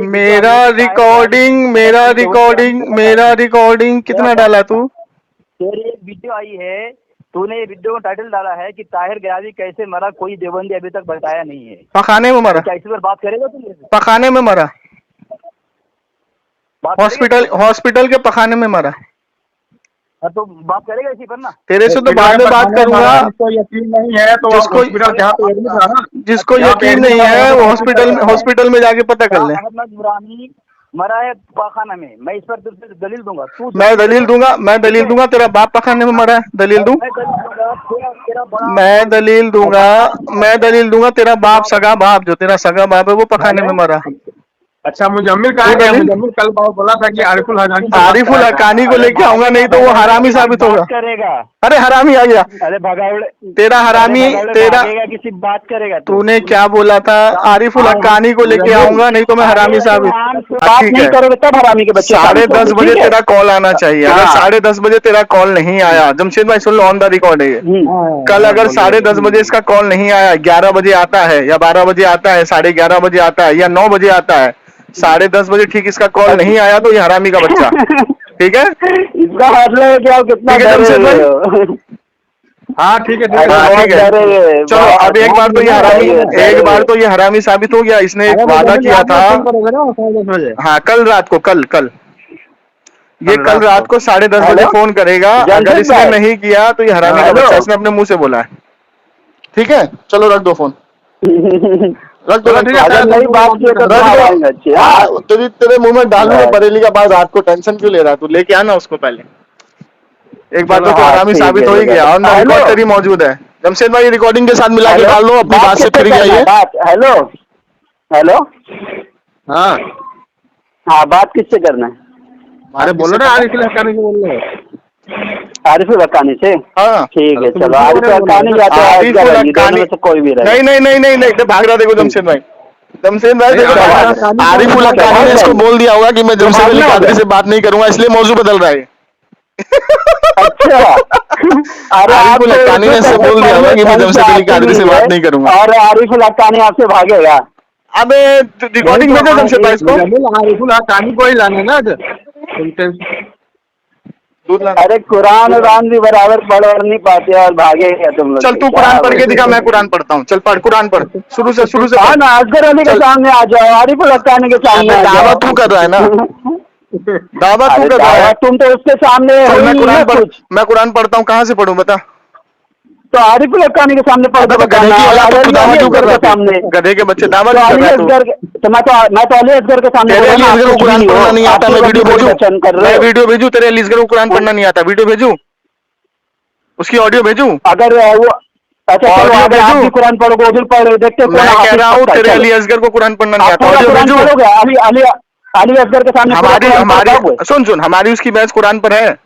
मेरा रिकॉर्डिंग कितना डाला तू? तेरी एक वीडियो आई है, तूने ये वीडियो का टाइटल डाला है कि ताहिर गयावी कैसे मरा, कोई देवबंदी अभी तक बताया नहीं है। पखाने में मरा? क्या इसी पर बात करेगा तू? पखाने में मरा, हॉस्पिटल के पखाने में मरा। तो बात करेगा इसी पर ना? तेरे से तो बाद में बात करूंगा। जिसको यकीन नहीं है तो जिसको यकीन नहीं है वो हॉस्पिटल में जाके पता कर ले। अहमद नूरानी मरा है पखाना में, मैं इस पर तुझसे दलील दूंगा। मैं दलील दूंगा तेरा बाप पखाने में मरा है। दलील दूं? मैं दलील दूंगा तेरा बाप, सगा बाप, जो तेरा सगा बाप है वो पखाने में मरा। अच्छा, मुजम्मिल कहा गया? मुजम्मिल कल बोला था कि आरिफुल हकानी को लेके आऊंगा, नहीं तो वो हरामी साबित होगा। करेगा। अरे हरामी आ गया। अरे भगावड़े तेरा हरामी, तेरा किसी बात करेगा। तूने क्या बोला था? आरिफुल हकानी को लेके आऊंगा, नहीं तो मैं हरामी साबित। ठीक है, करोगे तब हरामी के बच्चे। 10:30 बजे तेरा कॉल आना चाहिए। अगर 10:30 बजे तेरा कॉल नहीं आया, जमशेद भाई सुन लो, ऑन द रिकॉर्ड है ये। कल अगर 10:30 बजे इसका कॉल नहीं आया, 11 बजे आता है या 12 बजे आता है, 11:30 बजे आता है या 9 बजे आता है, 10:30 बजे ठीक इसका कॉल नहीं आया तो ये हरामी का बच्चा। ठीक है, इसका मतलब है कि आप कितना जमशेद भाई? हाँ ठीक है चलो अब एक बार तो ये हरामी साबित हो गया। इसने एक वादा किया था। हाँ कल रात को, कल कल रात को 10:30 बजे फोन करेगा। अगर इसने नहीं किया तो ये हरामी का बच्चा, इसने अपने मुंह से बोला है। ठीक है, चलो रख दो फोन, रख दो। तेरे मुंह में डालूंगा बरेली का बात। रात को टेंशन क्यों ले रहा है तू? लेके आना उसको पहले। एक बार तो हरामी साबित हो ही गया और ना रिकॉर्ड तेरी मौजूद है। जमशेद भाई रिकॉर्डिंग के साथ मिला के डाल दो, अपनी बात से फिर गया ये। हेलो हाँ, बात किससे करना है? अरे बोलो ना, आरिफुल हक्कानी को बोल रहे हो? आरिफुल हक्कानी से? हाँ ठीक है, चलो आरिफुल हक्कानी या तो कोई भी रहे। नहीं, भाग रहा। देखो जमशेद भाई देखो, आरिफुल हक्कानी ने इसको बोल दिया होगा कि मैं जमशेद अली कादरी से बात नहीं करूंगा, इसलिए मौजूद बदल रहा है। अच्छा, अरे आरिफुल हक्कानी ने इससे बोल दिया होगा कि मैं जमशेद अली कादरी से बात नहीं करूंगा, और आरिफुल हक्कानी आपसे भागेगा। अबे रिकॉर्डिंग भेजो जमशेद भाई इसको। आरिफुल हक्कानी को ही लाना ना। अरे कुरान भी बराबर पढ़ नहीं पाते और भागेगा तुम लोग। चल तू कुरान पढ़ के दिखा, मैं कुरान पढ़ता हूँ। चल पढ़, कुरान पढ़, शुरू से हाँ ना, असगर अली के सामने आ जाओ, आरिफुल हक्कानी के सामने आ जाओ। दावा तू कर रहा है ना, दावा तू कर रहा है। तुम तो उसके सामने मैं कुरान पढ़ता हूँ, कहाँ से पढ़ूं बता? तो आरिफुल हक्कानी के सामने पढ़ दो। सामने गधे के बच्चे दावा नहीं कर रहा है। तो मैं तो अली असगर के सामने कुरान पढ़ना नहीं आता। मैं वीडियो भेजू तेरे अली असगर को कुरान पढ़ना नहीं आता। वीडियो भेजू, उसकी ऑडियो भेजू। अगर वो अच्छा कुरान पढ़ोगे उधर पढ़ देखते। मैं कह रहा हूँ तेरे अली असगर को कुरान पढ़ना नहीं आता। ऑडियो भेजू। अली असगर के सामने हमारी सुन हमारी उसकी बहस कुरान पर है।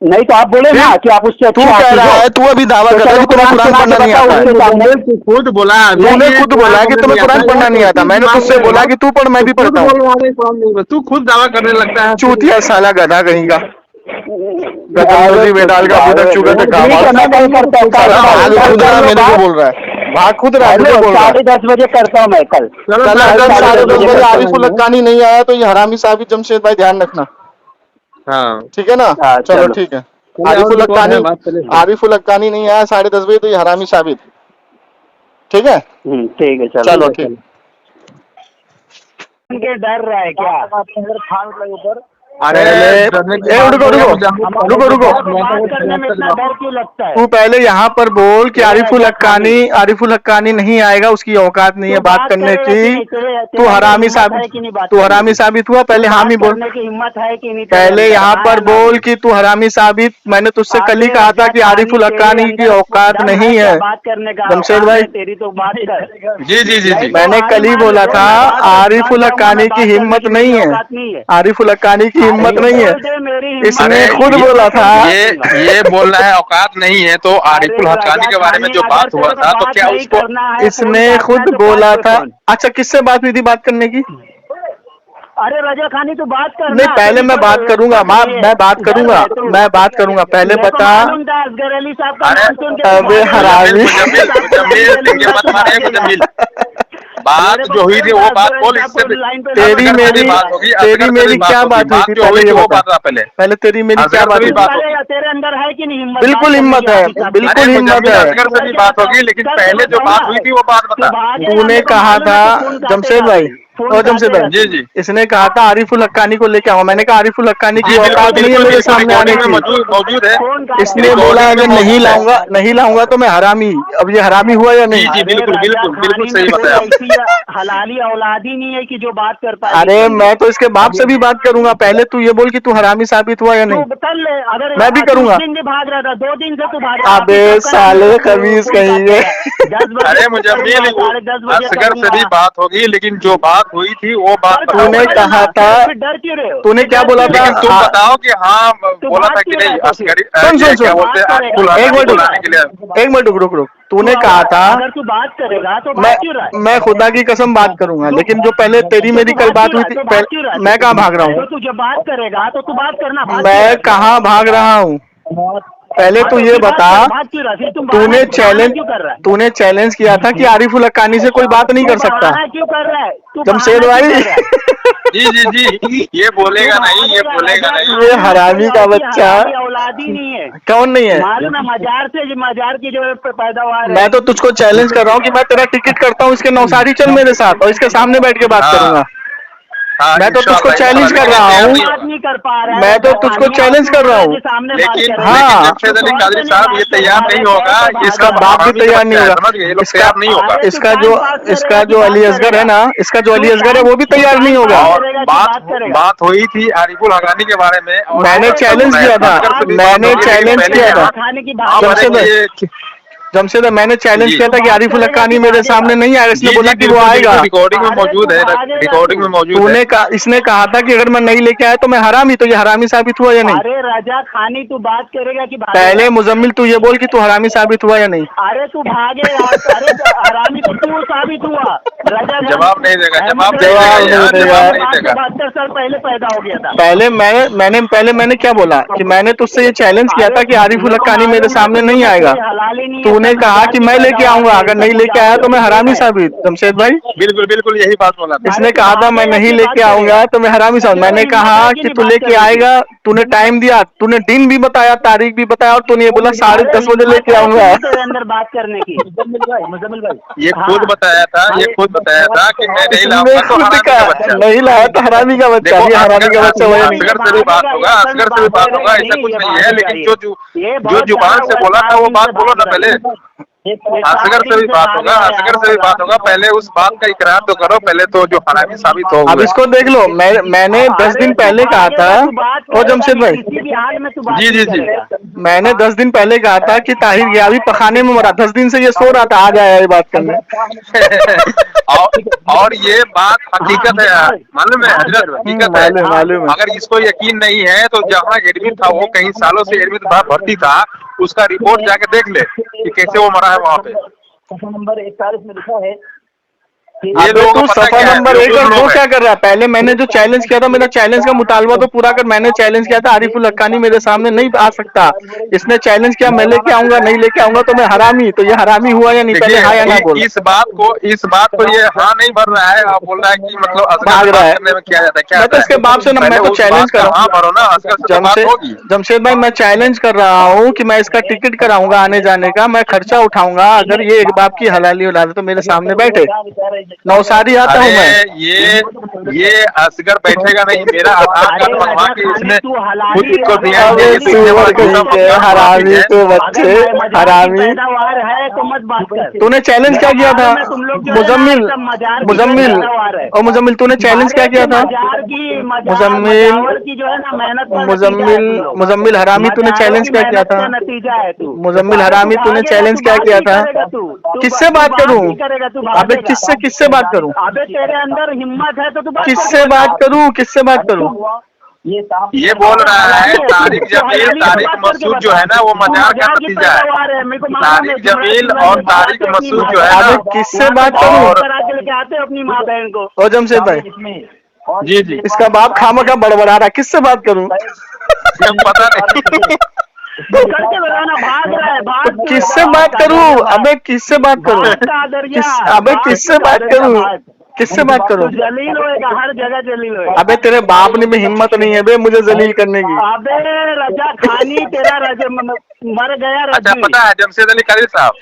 नहीं तो आप बोले ना कि आप उससे तू कह रहा है, तू अभी दावा कर रहा है कि तुम्हें कुरान पढ़ना नहीं आता। तूने खुद बोला कि तुम्हें कुरान पढ़ना नहीं आता। मैंने तुझसे बोला कि तू पढ़, मैं भी पढ़ता हूँ। तू खुद दावा करने लगता है। चूतिया साला गधा कहीं का, बेटाल का चुका मेरे को बोल रहा है। भाग खुद रहा है। 10:30 बजे करता हूँ मैं कल। 10:30 बजे आरिफुल हक्कानी नहीं आया तो ये हरामी साहब जमशेद भाई ध्यान रखना। हाँ ठीक है ना। चलो ठीक है। आरिफुल हक्कानी नहीं आया 10:30 बजे तो ये हरामी साबित। ठीक है, ठीक है, चलो ठीक। डर रहा है क्या? खान ऊपर रुको तू पहले यहाँ पर बोल कि आरिफुल हक्कानी नहीं आएगा, उसकी औकात नहीं है बात करने की। तू हरामी साबित हुआ। पहले हामी बोल, हिम्मत है कि नहीं? पहले यहाँ पर बोल कि तू हरामी साबित। मैंने तुझसे कल ही कहा था कि आरिफुल हक्कानी की औकात नहीं है। बात करने का जमशेद भाई तेरी तो बात कर। जी मैंने कल ही बोला था आरिफुल हक्कानी की हिम्मत नहीं है, आरिफुल हक्कानी की हिम्मत नहीं है। इसने खुद बोला था ये बोल रहा है औकात नहीं है, तो आरिफुल हक्कानी के बारे में जो बात हुआ था तो क्या उसको इसने खुद बोला था। अच्छा, किससे बात हुई थी बात करने की? अरे रजा खानी तो बात कर। नहीं, पहले मैं बात करूंगा, मैं बात करूंगा। पहले बता। असगर अली साहब का नाम सुन के अबे हरामी, बात जो हुई थी वो बात बोल। तेरी मेरी क्या बात हुई थी पहले ये बता। पहले तेरी मेरी क्या बात हुई? तेरे अंदर है कि नहीं हिम्मत? बिल्कुल हिम्मत है, बिल्कुल हिम्मत है। असगर से भी बात होगी, लेकिन पहले जो बात हुई थी वो बात बता। तूने कहा था जमशेद भाई, जी इसने कहा था आरिफुल हक्कानी को लेके आओ। मैंने कहा आरिफुल हक्कानी की औकात नहीं है मेरे सामने आने की। मौजूद है। इसने बोला अगर नहीं लाऊंगा तो मैं हरामी। अब ये हरामी हुआ या नहीं? जी बिल्कुल सही बताया। हलाली औलादी नहीं है कि जो बात कर पाए। अरे मैं तो इसके बाप से भी बात करूंगा। पहले तू ये बोल कि तू हरामी साबित हुआ या नहीं? अगर मैं भी करूंगा। 2 दिन से भाग रहा था, 2 दिन से तू भाग रहा। अबे साले खबीज कहिए। अरे मुजम्मिल, असगर से भी बात होगी, लेकिन जो बात हुई थी वो बात तूने कहा था। डर क्यों रहे हो? तूने क्या बोला था? लेकिन तुम बताओ कि हाँ बोला था कि नहीं असगरी। सुन एक मिनट रुक। तूने कहा था अगर तू बात करेगा तो बात क्यों रहा है? मैं खुदा की कसम बात करूंगा, लेकिन जो पहले तेरी मेरी कल बात हुई थी, मैं कहाँ भाग रहा हूँ? तू जब बात करेगा तो तू बात करना। मैं कहाँ भाग रहा हूँ? पहले तू ये बता। तूने चैलेंज किया था कि आरिफुल हक्कानी से कोई बात नहीं कर सकता। क्यों कर रहा है जमशेद भाई? जी ये बोलेगा नहीं। ये हरामी का बच्चा औलादी नहीं है। कौन नहीं है? मालूम है, मजार की जो पैदावार है। मैं तो तुझको चैलेंज कर रहा हूँ कि मैं तेरा टिकट करता हूँ, इसके नौसारी चल मेरे साथ और इसके सामने बैठ के बात करूंगा। मैं तो तुझको चैलेंज कर रहा हूँ। मैं तो तुझको चैलेंज कर रहा हूँ। लेकिन हाँ, जमशेद अली कादरी साहब ये तैयार नहीं होगा। इसका बाप भी तैयार नहीं होगा। इसका जो अली असगर है ना, वो भी तैयार नहीं होगा। और बात हुई थी आरिफुल हक्कानी के बारे में। मैंने चैलेंज किया था। जमशेद मैंने चैलेंज किया था कि आरिफुल हक्कानी मेरे सामने नहीं आएगा। इसने बोला कि वो आएगा। रिकॉर्डिंग में मौजूद है। इसने कहा था कि अगर मैं नहीं लेके आया तो मैं हरामी। तो ये हरामी साबित हुआ या नहीं? अरे रजा खानी तू बात करेगा कि पहले मुजम्मिल तू ये बोल कि तू हरामी साबित हुआ या नहीं? अरे तू भागेगा। अरे हरामी तो तू साबित हुआ। रजा जवाब नहीं देगा। 72 साल पहले पैदा हो गया था। पहले मैंने क्या बोला कि मैंने तुझसे ये चैलेंज किया था कि आरिफुल हक्कानी मेरे सामने नहीं आएगा। तूने कहा कि मैं लेके आऊंगा, अगर नहीं लेके आया तो मैं हरामी साबित। जमशेद भाई बिल्कुल यही बात बोला। इसने कहा था मैं नहीं लेके आऊंगा तो मैं हरामी साबित। मैंने कहा कि तू लेके आएगा। तूने टाइम दिया, तूने दिन भी बताया, तारीख भी बताया, और तूने ये बोला 10:30 बजे लेके आऊंगा। अंदर बात करने की मुजम्मिल भाई ये खुद बताया था कि मैं नहीं लाऊंगा तो हरामी का बच्चा। नहीं लाया तो हरामी का बच्चा। ये हरामी का बच्चा हुआ नहीं। असगर से भी बात होगा। ऐसा कुछ नहीं है, लेकिन जो जुबान से बोला था वो बात बोलो ना पहले। असगर से भी बात होगा। पहले उस बात का इकरार तो करो पहले, तो जो हरामी साबित हो। अब इसको देख लो। मैंने 10 दिन पहले कहा था। और जमशेद भाई जी मैंने 10 दिन पहले कहा था कि ताहिर गयावी पखाने में मरा। 10 दिन से ये सो रहा था, आज आया ये बात करने। और ये बात हकीकत है यार, मालूम है हजरत, हकीकत है। मालूम है। अगर इसको यकीन नहीं है तो जहाँ एडमिट था, वो कई सालों से एडमिट था, भर्ती था, उसका रिपोर्ट जाके देख ले कि कैसे वो मरा है वहाँ पे। नंबर 41 में लिखा है। ये तू सफा नंबर 1 और 2 क्या कर रहा है? पहले मैंने जो चैलेंज किया था, मेरा चैलेंज का मुतालबा तो पूरा कर। मैंने चैलेंज किया था आरिफुल हक्कानी मेरे सामने नहीं आ सकता। इसने चैलेंज किया मैं लेके आऊंगा, नहीं लेके आऊंगा तो मैं हरामी। तो ये हरामी हुआ या नहीं? पहले हाँ या ना बोल। इस बात को ये हाँ नहीं भर रहा है। आप बोल रहा है कि मतलब भाग रहा है। किया जाता है क्या? मैं तो इसके बाप से मैं तो चैलेंज कर रहा हूँ। जमशेद भाई मैं चैलेंज कर रहा हूँ कि मैं इसका टिकट कराऊंगा आने जाने का, मैं खर्चा उठाऊंगा। अगर ये एक बाप की हलाली औलाद तो मेरे सामने बैठे। नौसारी आता हूँ मैं। अरे ये असगर बैठेगा नहीं, मेरा आधार कार्ड बनवा के इसने खुद को दिया। अबे ये सीखने वाला सुअर कहीं के हरामी के बच्चे, हरामी। पैदावार है तो मत बात कर। तूने चैलेंज क्या किया था मुजम्मिल? मुजम्मिल और मुजम्मिल तूने चैलेंज क्या किया था? मुजम्मिल की जो है ना मेहनत मुजम्मिल हरामी तूने चैलेंज क्या किया था? नतीजा है तू मुजम्मिल हरामी तूने चैलेंज क्या किया था? किससे बात करूं? अबे किससे बात करूं? अबे तेरे अंदर हिम्मत है तो तू किससे बात करूं? किससे बात करूं? ये बोल रहा है तारिक जमील, तारिक मसूद जो है ना वो मजार का नतीजा है। तारिक जमील और तारिक मसूद जो है ना, अबे किससे बात करूं? लेके आते अपनी माँ बहन को। ओ जमशेद भाई, जी जी इसका बाप खामखा बड़बड़ा रहा, किससे बात करूं? पता नहीं करके बताना, भाग रहा है, भाग। किससे बात करूं? अबे किससे बात करूं? अबे किससे बात करूं? किससे बात करूं? जलील होएगा, हर जगह जलील होएगा। अबे तेरे बाप ने भी हिम्मत नहीं है बे मुझे जलील करने की। अबे रजा खानी तेरा रजा मर गया। अच्छा पता है जमशेद अली खलील साहब,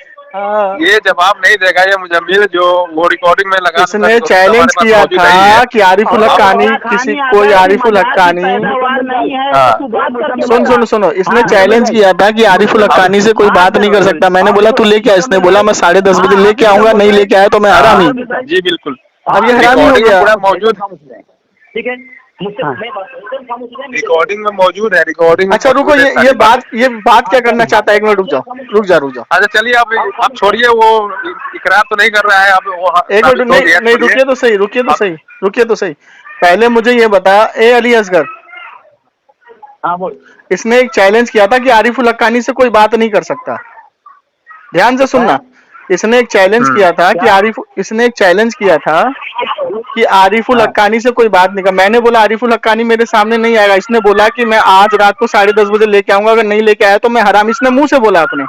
ये जवाब नहीं देगा ये मुजम्मिल जो वो रिकॉर्डिंग में लगा। इसने चैलेंज किया था कि आरिफुल हक्कानी किसी कोई आरिफुल हक्कानी सुनो इसने चैलेंज किया था कि आरिफुल हक्कानी से कोई बात नहीं कर सकता। मैंने बोला तू लेके आ, इसने बोला मैं 10:30 बजे लेके आऊंगा, नहीं लेके आया तो मैं हरामी। जी बिल्कुल, अब ये हरामी हो गया। पूरा मौजूद, ठीक है रिकॉर्डिंग में मौजूद है, रिकॉर्डिंग। अच्छा रुको, ये बात क्या करना चाहता है? एक मिनट रुक जाओ। अच्छा चलिए अब छोड़िए, वो इकरार तो नहीं कर रहा है अब वो। एक मिनट नहीं रुकिए तो सही। पहले मुझे ये बता, ए अली असगर, हाँ बोल। इसने एक चैलेंज किया था कि आरिफुल हक्कानी से कोई बात नहीं कर सकता। ध्यान से सुनना, इसने एक चैलेंज किया था कि आरिफुल हक्कानी से कोई बात नहीं कर। मैंने बोला आरिफुल हक्कानी मेरे सामने नहीं आएगा। इसने बोला कि मैं आज रात को 10:30 बजे लेके आऊंगा, अगर नहीं लेके आया तो मैं हरामी। इसने मुंह से बोला अपने,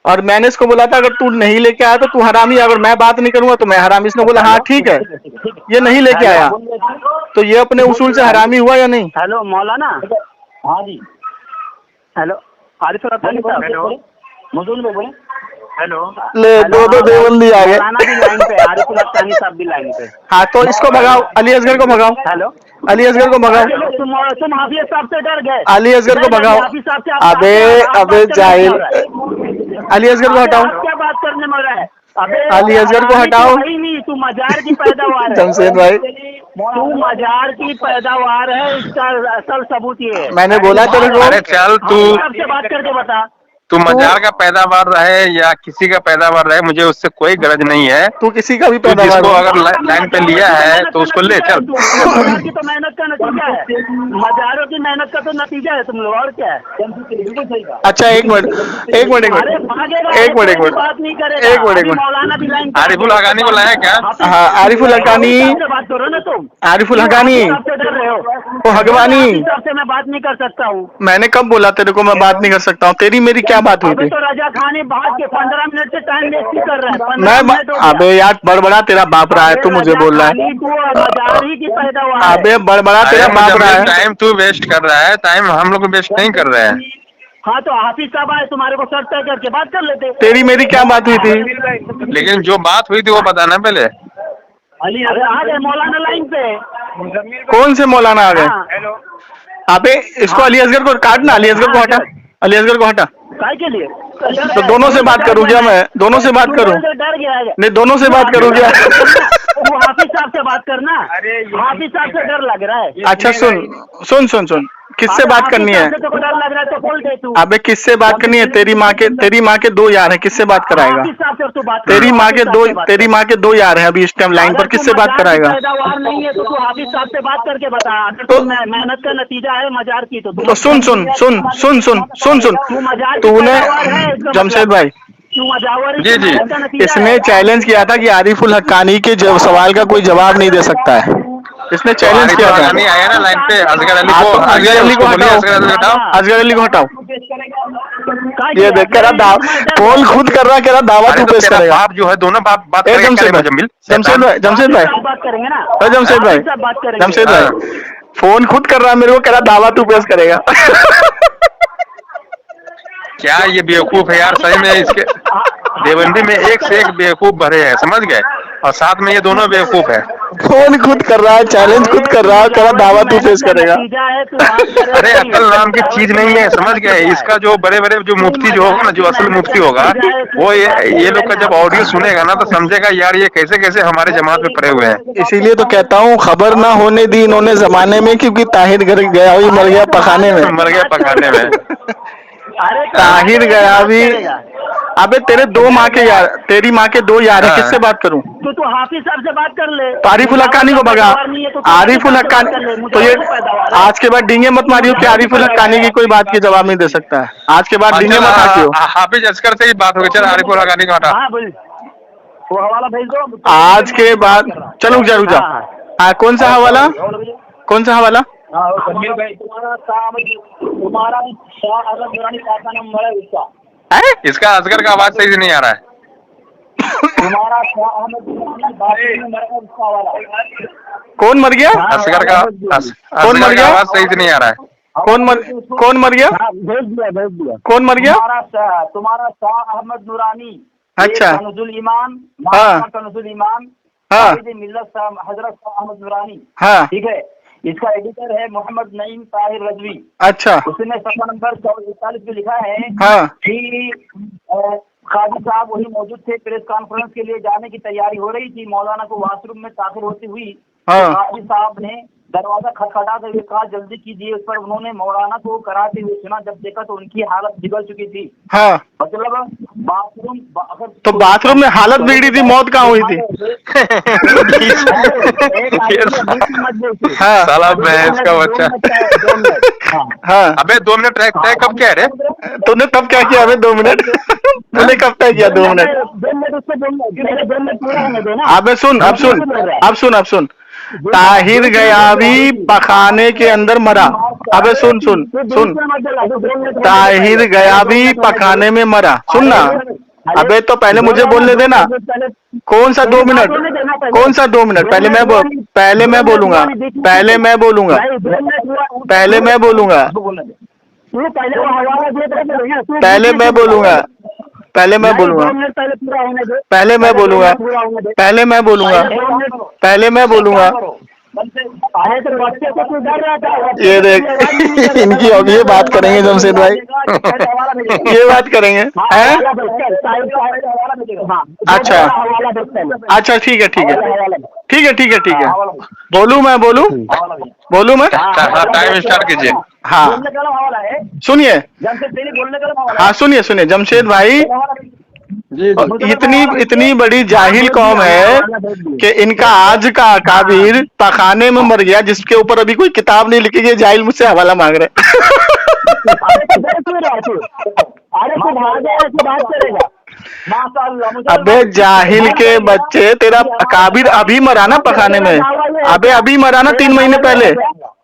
और मैंने इसको बोला था अगर तू नहीं लेके आया तो तू हरामी, अगर मैं बात नहीं करूंगा तो मैं हरामी। इसने बोला हाँ ठीक है। ये नहीं लेके आया तो ये अपने उसूल से हरामी हुआ या नहीं? हेलो मौलाना। हाँ जी हेलो आरिफुल हक्कानी साहब। हेलो मौजूद में बोले। हेलो ले दो देवबंदी आ गए। मौलाना भी लाइन पे, आरिफुल हक्कानी साहब भी लाइन पे। हाँ तो इसको भगाओ, अली असगर को भगाओ। हेलो अली असगर को भगाओ। तुम हाफिज साहब से डर गए। अली असगर को भगाओ। अबे जाहिल, अली असगर को हटाओ। क्या बात करने में रहा है? अली असगर को हटाओ। नहीं, तू मजार की पैदावार है। जमशेद भाई तू मजार की पैदावार है, इसका असल सबूत ये है। मैंने बोला तेरे को। अरे चल तू सबसे बात करके बता। तू मजार का पैदावार रहे या किसी का पैदावार रहे, मुझे उससे कोई गरज नहीं है। तू किसी का भी तू पैदावार जिसको अगर लाइन पे लिया है तो उसको ले चल। मजार की तो मेहनत का नतीजा है, मजारों की मेहनत का तो नतीजा है तुम लोग, और क्या है? अच्छा एक मिनट बात नहीं करेगा। मौलाना भी लाइन। आरिफुल हक्कानी को लाया क्या? हाँ आरिफुल हक्कानी, बात करो ना तुम। आरिफुल हक्कानी डर रहे हो वो हगवानी। से मैं बात नहीं कर सकता हूँ। मैंने कब बोला तेरे को मैं बात नहीं कर सकता हूँ? तेरी मेरी क्या बात हुई थी? तो रजा खानी बात के 15 मिनट से टाइम वेस्ट कर रहा है। मैं अबे यार बड़बड़ा तेरा बाप रहा है, तू मुझे बोल रहा है। अबे बड़बड़ा तेरा बाप रहा है। टाइम तू वेस्ट कर रहा है, टाइम हम लोग वेस्ट नहीं कर रहे हैं। हाँ तो हाफिज साहब आए, तुम्हारे को शर्त तय करके बात कर लेते। तेरी मेरी क्या बात हुई थी? लेकिन जो बात हुई थी वो बताना पहले। आ गए मौलाना लाइन पे। कौन से मौलाना आ गए? अबे इसको अली असगर को काटना, अली असगर को हटा, अली असगर को हटा। काय के लिए? तो दोनों से बात करूँ क्या मैं? दोनों से बात करूँ? डर गया है। नहीं दोनों से बात करूँ क्या? वो हाफिज साहब से बात करना। हाफिज साहब से डर लग रहा है। अच्छा सुन किससे बात करनी है? तो डर लग रहा है तो बोल दे तू। अबे किससे बात करनी है? तेरी माँ के 2 यार हैं, किससे बात कराएगा? तेरी माँ के 2 यार हैं अभी इस टाइम लाइन पर, किससे बात कराएगा? पैदावार नहीं है तो तू हाफिज साहब से बात करके बता। तो मेहनत का नतीजा है मजार की। तो सुन तूने जमशेद भाई जी इसने चैलेंज किया था कि आरिफुल हक्कानी के सवाल का कोई जवाब नहीं दे सकता है। इसने चैलेंज किया था। नहीं आया ना लाइन पे। असगर अली को हटाओ। ये देख कर फोन खुद कर रहा, कह रहा दावा तू पेश करेगा। बाप जो है दोनों बात करेंगे। जमशेद भाई फोन खुद कर रहा मेरे को, कह रहा दावा तू पेश करेगा। क्या ये बेवकूफ है यार, सही में इसके देवबंदी में एक से एक बेवकूफ भरे हैं, समझ गए? और साथ में ये दोनों बेवकूफ है। कौन खुद कर रहा है चैलेंज, खुद कर रहा है, कह रहा दावा तू पेश करेगा। अरे अकल नाम की चीज नहीं है, समझ गए? इसका जो बड़े बड़े जो मुफ्ती जो होगा ना, जो असल मुफ्ती होगा, वो ये लोग का जब ऑडियो सुनेगा ना तो समझेगा यार ये कैसे कैसे हमारे जमात में पड़े हुए हैं। इसीलिए तो कहता हूँ खबर ना होने दी इन्होंने जमाने में, क्योंकि ताहिर घर गया हुई मर गया पखाने में। मर गया पकाने में। ताहिर गया भी। अबे तेरे दो माँ के यार, तेरी माँ के दो यार है, हाँ। किससे बात करूं? तो हाफिज साहब से बात कर ले। तो आरिफुल हक्कानी को भगा। आरिफुल हक्कानी तो ये आज के बाद डींगे मत मारियो कि आरिफुल हक्कानी की कोई बात की जवाब नहीं दे सकता है। आज के बाद डींगे मत हाकियो। हाफिज असगर से ही बात होगी। चल आरिफुल हक्कानी का हटा। हाँ बोल, वो हवाला भेज दो। आज के बाद चलो रुक जा। हाँ कौन सा हवाला, कौन सा हवाला? तुम्हारा शाह अहमद दुरानी का नंबर है उसका। इसका असगर का आवाज सही से नहीं आ रहा है। तुम्हारा शाह अहमद दुरानी बात में मरा उसका हवाला। कौन मर गया? असगर का कौन मर गया? आवाज सही से नहीं आ रहा है। कौन मर गया? भेज दिया। कौन मर गया? तुम्हारा शाह अहमद नूरानी। अच्छा। कनजुल ईमान। हाँ। कनजुल ईमान। हाँ। मिल्लत हजरत शाह अहमद नूरानी। हाँ। ठीक है। इसका एडिटर है मोहम्मद नईम ताहिर रजवी। अच्छा। उसने सफा नंबर 41 में लिखा है हाँ। कि काजी साहब वही मौजूद थे, प्रेस कॉन्फ्रेंस के लिए जाने की तैयारी हो रही थी। मौलाना को वॉशरूम में दाखिल होती हुई हाँ। काजी साहब ने दरवाजा खटखटाते हुए कहा जल्दी कीजिए। उस पर उन्होंने मौलाना को कराते हुए सुना। जब देखा तो उनकी हालत बिगड़ चुकी थी। हाँ। मतलब बाथरूम तो बाथरूम में हालत बिगड़ी थी, मौत कहाँ हुई थी? हाँ। साला भैंस का बच्चा। हाँ। अबे 2 मिनट तय कब क्या है रे? तूने तब क्या किया? अबे 2 मिनट तूने कब तय किया? 2 मिनट। अबे सुन, अब सुन। ताहिर गयावी पखाने के अंदर मरा। अबे सुन। ताहिर गयावी पखाने में मरा। सुन ना। अबे तो पहले मुझे बोलने देना। कौन सा 2 मिनट? पहले मैं बोलूंगा। ये देख इनकी अब ये बात करेंगे जमशेद भाई, ये बात करेंगे हैं? अच्छा ठीक है। बोलूं मैं? टाइम स्टार्ट कीजिए। हाँ सुनिए। हाँ सुनिए जमशेद भाई, इतनी बड़ी जाहिल कौम है कि इनका आज का अकाबिर पखाने में मर गया, जिसके ऊपर अभी कोई किताब नहीं लिखी गई। जाहिल मुझसे हवाला मांग रहे। अबे जाहिल के बच्चे, तेरा अकाबिर अभी मरा ना पखाने में। अबे अभी मरा ना 3 महीने पहले।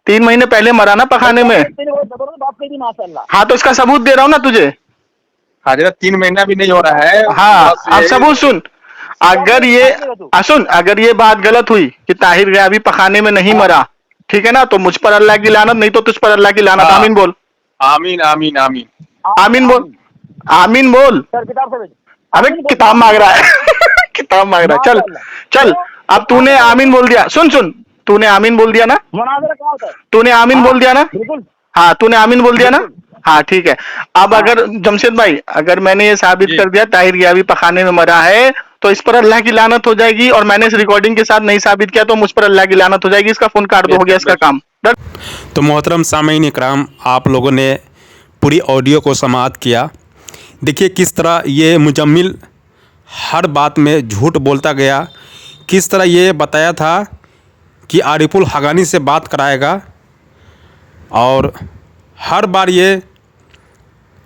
3 महीने पहले मरा ना पखाने में। हाँ तो इसका सबूत दे रहा हूँ ना तुझे। हाजिरा 3 महीना भी नहीं हो रहा है। हाँ अब सबूत सुन। अगर ये बात गलत हुई कि ताहिर गयावी पखाने में नहीं मरा, ठीक है ना, तो मुझ पर अल्लाह की लानत, नहीं तो तुझ पर अल्लाह की लानत। आमीन बोल। आमीन बोल। अबे किताब मांग रहा है। किताब मांग रहा है। चल अब तूने आमीन बोल दिया। सुन तूने आमीन बोल दिया ना? तूने आमीन बोल दिया ना? हाँ तूने आमीन बोल दिया ना? हाँ ठीक है। अब अगर जमशेद भाई, अगर मैंने ये साबित कर दिया ताहिर गयावी पखाने में मरा है, तो इस पर अल्लाह की लानत हो जाएगी, और मैंने इस रिकॉर्डिंग के साथ नहीं साबित किया तो मुझ पर अल्लाह की लानत हो जाएगी। इसका फोन काट दो, हो गया इसका काम। तो मोहतरम सामीन इकराम, आप लोगों ने पूरी ऑडियो को समाअत किया। देखिए किस तरह ये मुजम्मिल हर बात में झूठ बोलता गया, किस तरह ये बताया था कि आरिफुल हक्कानी से बात कराएगा, और हर बार ये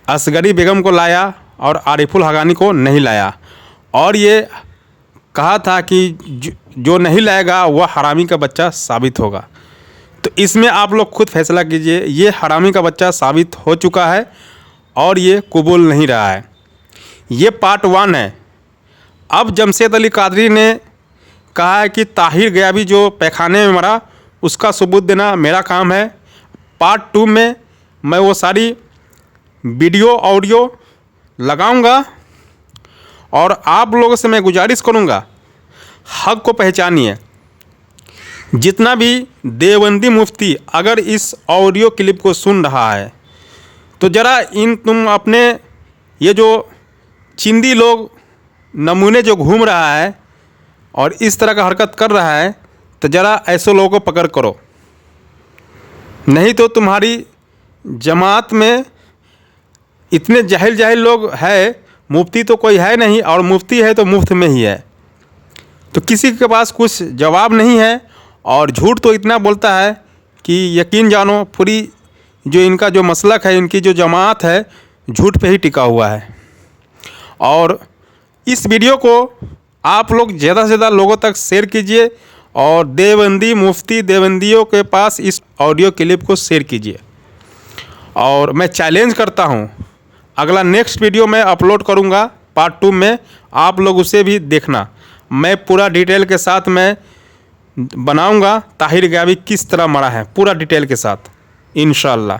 असगरी बेगम को लाया और आरिफुल हक्कानी को नहीं लाया, और ये कहा था कि जो नहीं लाएगा वह हरामी का बच्चा साबित होगा। तो इसमें आप लोग खुद फैसला कीजिए। ये हरामी का बच्चा साबित हो चुका है और ये कबूल नहीं रहा है। ये पार्ट 1 है। अब जमशेद अली कादरी ने कहा है कि ताहिर गयावी जो पैखाने में मरा उसका सबूत देना मेरा काम है। पार्ट 2 में मैं वो सारी वीडियो ऑडियो लगाऊंगा, और आप लोगों से मैं गुजारिश करूंगा, हक को पहचानिए। जितना भी देवबंदी मुफ्ती अगर इस ऑडियो क्लिप को सुन रहा है तो ज़रा तुम अपने ये जो चिंदी लोग नमूने जो घूम रहा है और इस तरह का हरकत कर रहा है तो ज़रा ऐसे लोगों को पकड़ करो, नहीं तो तुम्हारी जमात में इतने जाहिल लोग है। मुफ्ती तो कोई है नहीं, और मुफ्ती है तो मुफ्त में ही है, तो किसी के पास कुछ जवाब नहीं है। और झूठ तो इतना बोलता है कि यकीन जानो पूरी जो इनका जो मसलक है, इनकी जो जमात है, झूठ पे ही टिका हुआ है। और इस वीडियो को आप लोग ज़्यादा से ज़्यादा लोगों तक शेयर कीजिए और देवबंदी मुफ्ती देवबंदियों के पास इस ऑडियो क्लिप को शेयर कीजिए। और मैं चैलेंज करता हूँ, अगला नेक्स्ट वीडियो मैं अपलोड करूँगा पार्ट 2 में, आप लोग उसे भी देखना। मैं पूरा डिटेल के साथ मैं बनाऊँगा ताहिर गयाबी किस तरह मरा है, पूरा डिटेल के साथ इंशाअल्लाह।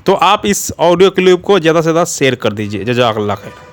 तो आप इस ऑडियो क्लिप को ज़्यादा से ज़्यादा शेयर कर दीजिए। जज़ाकल्लाह खैर।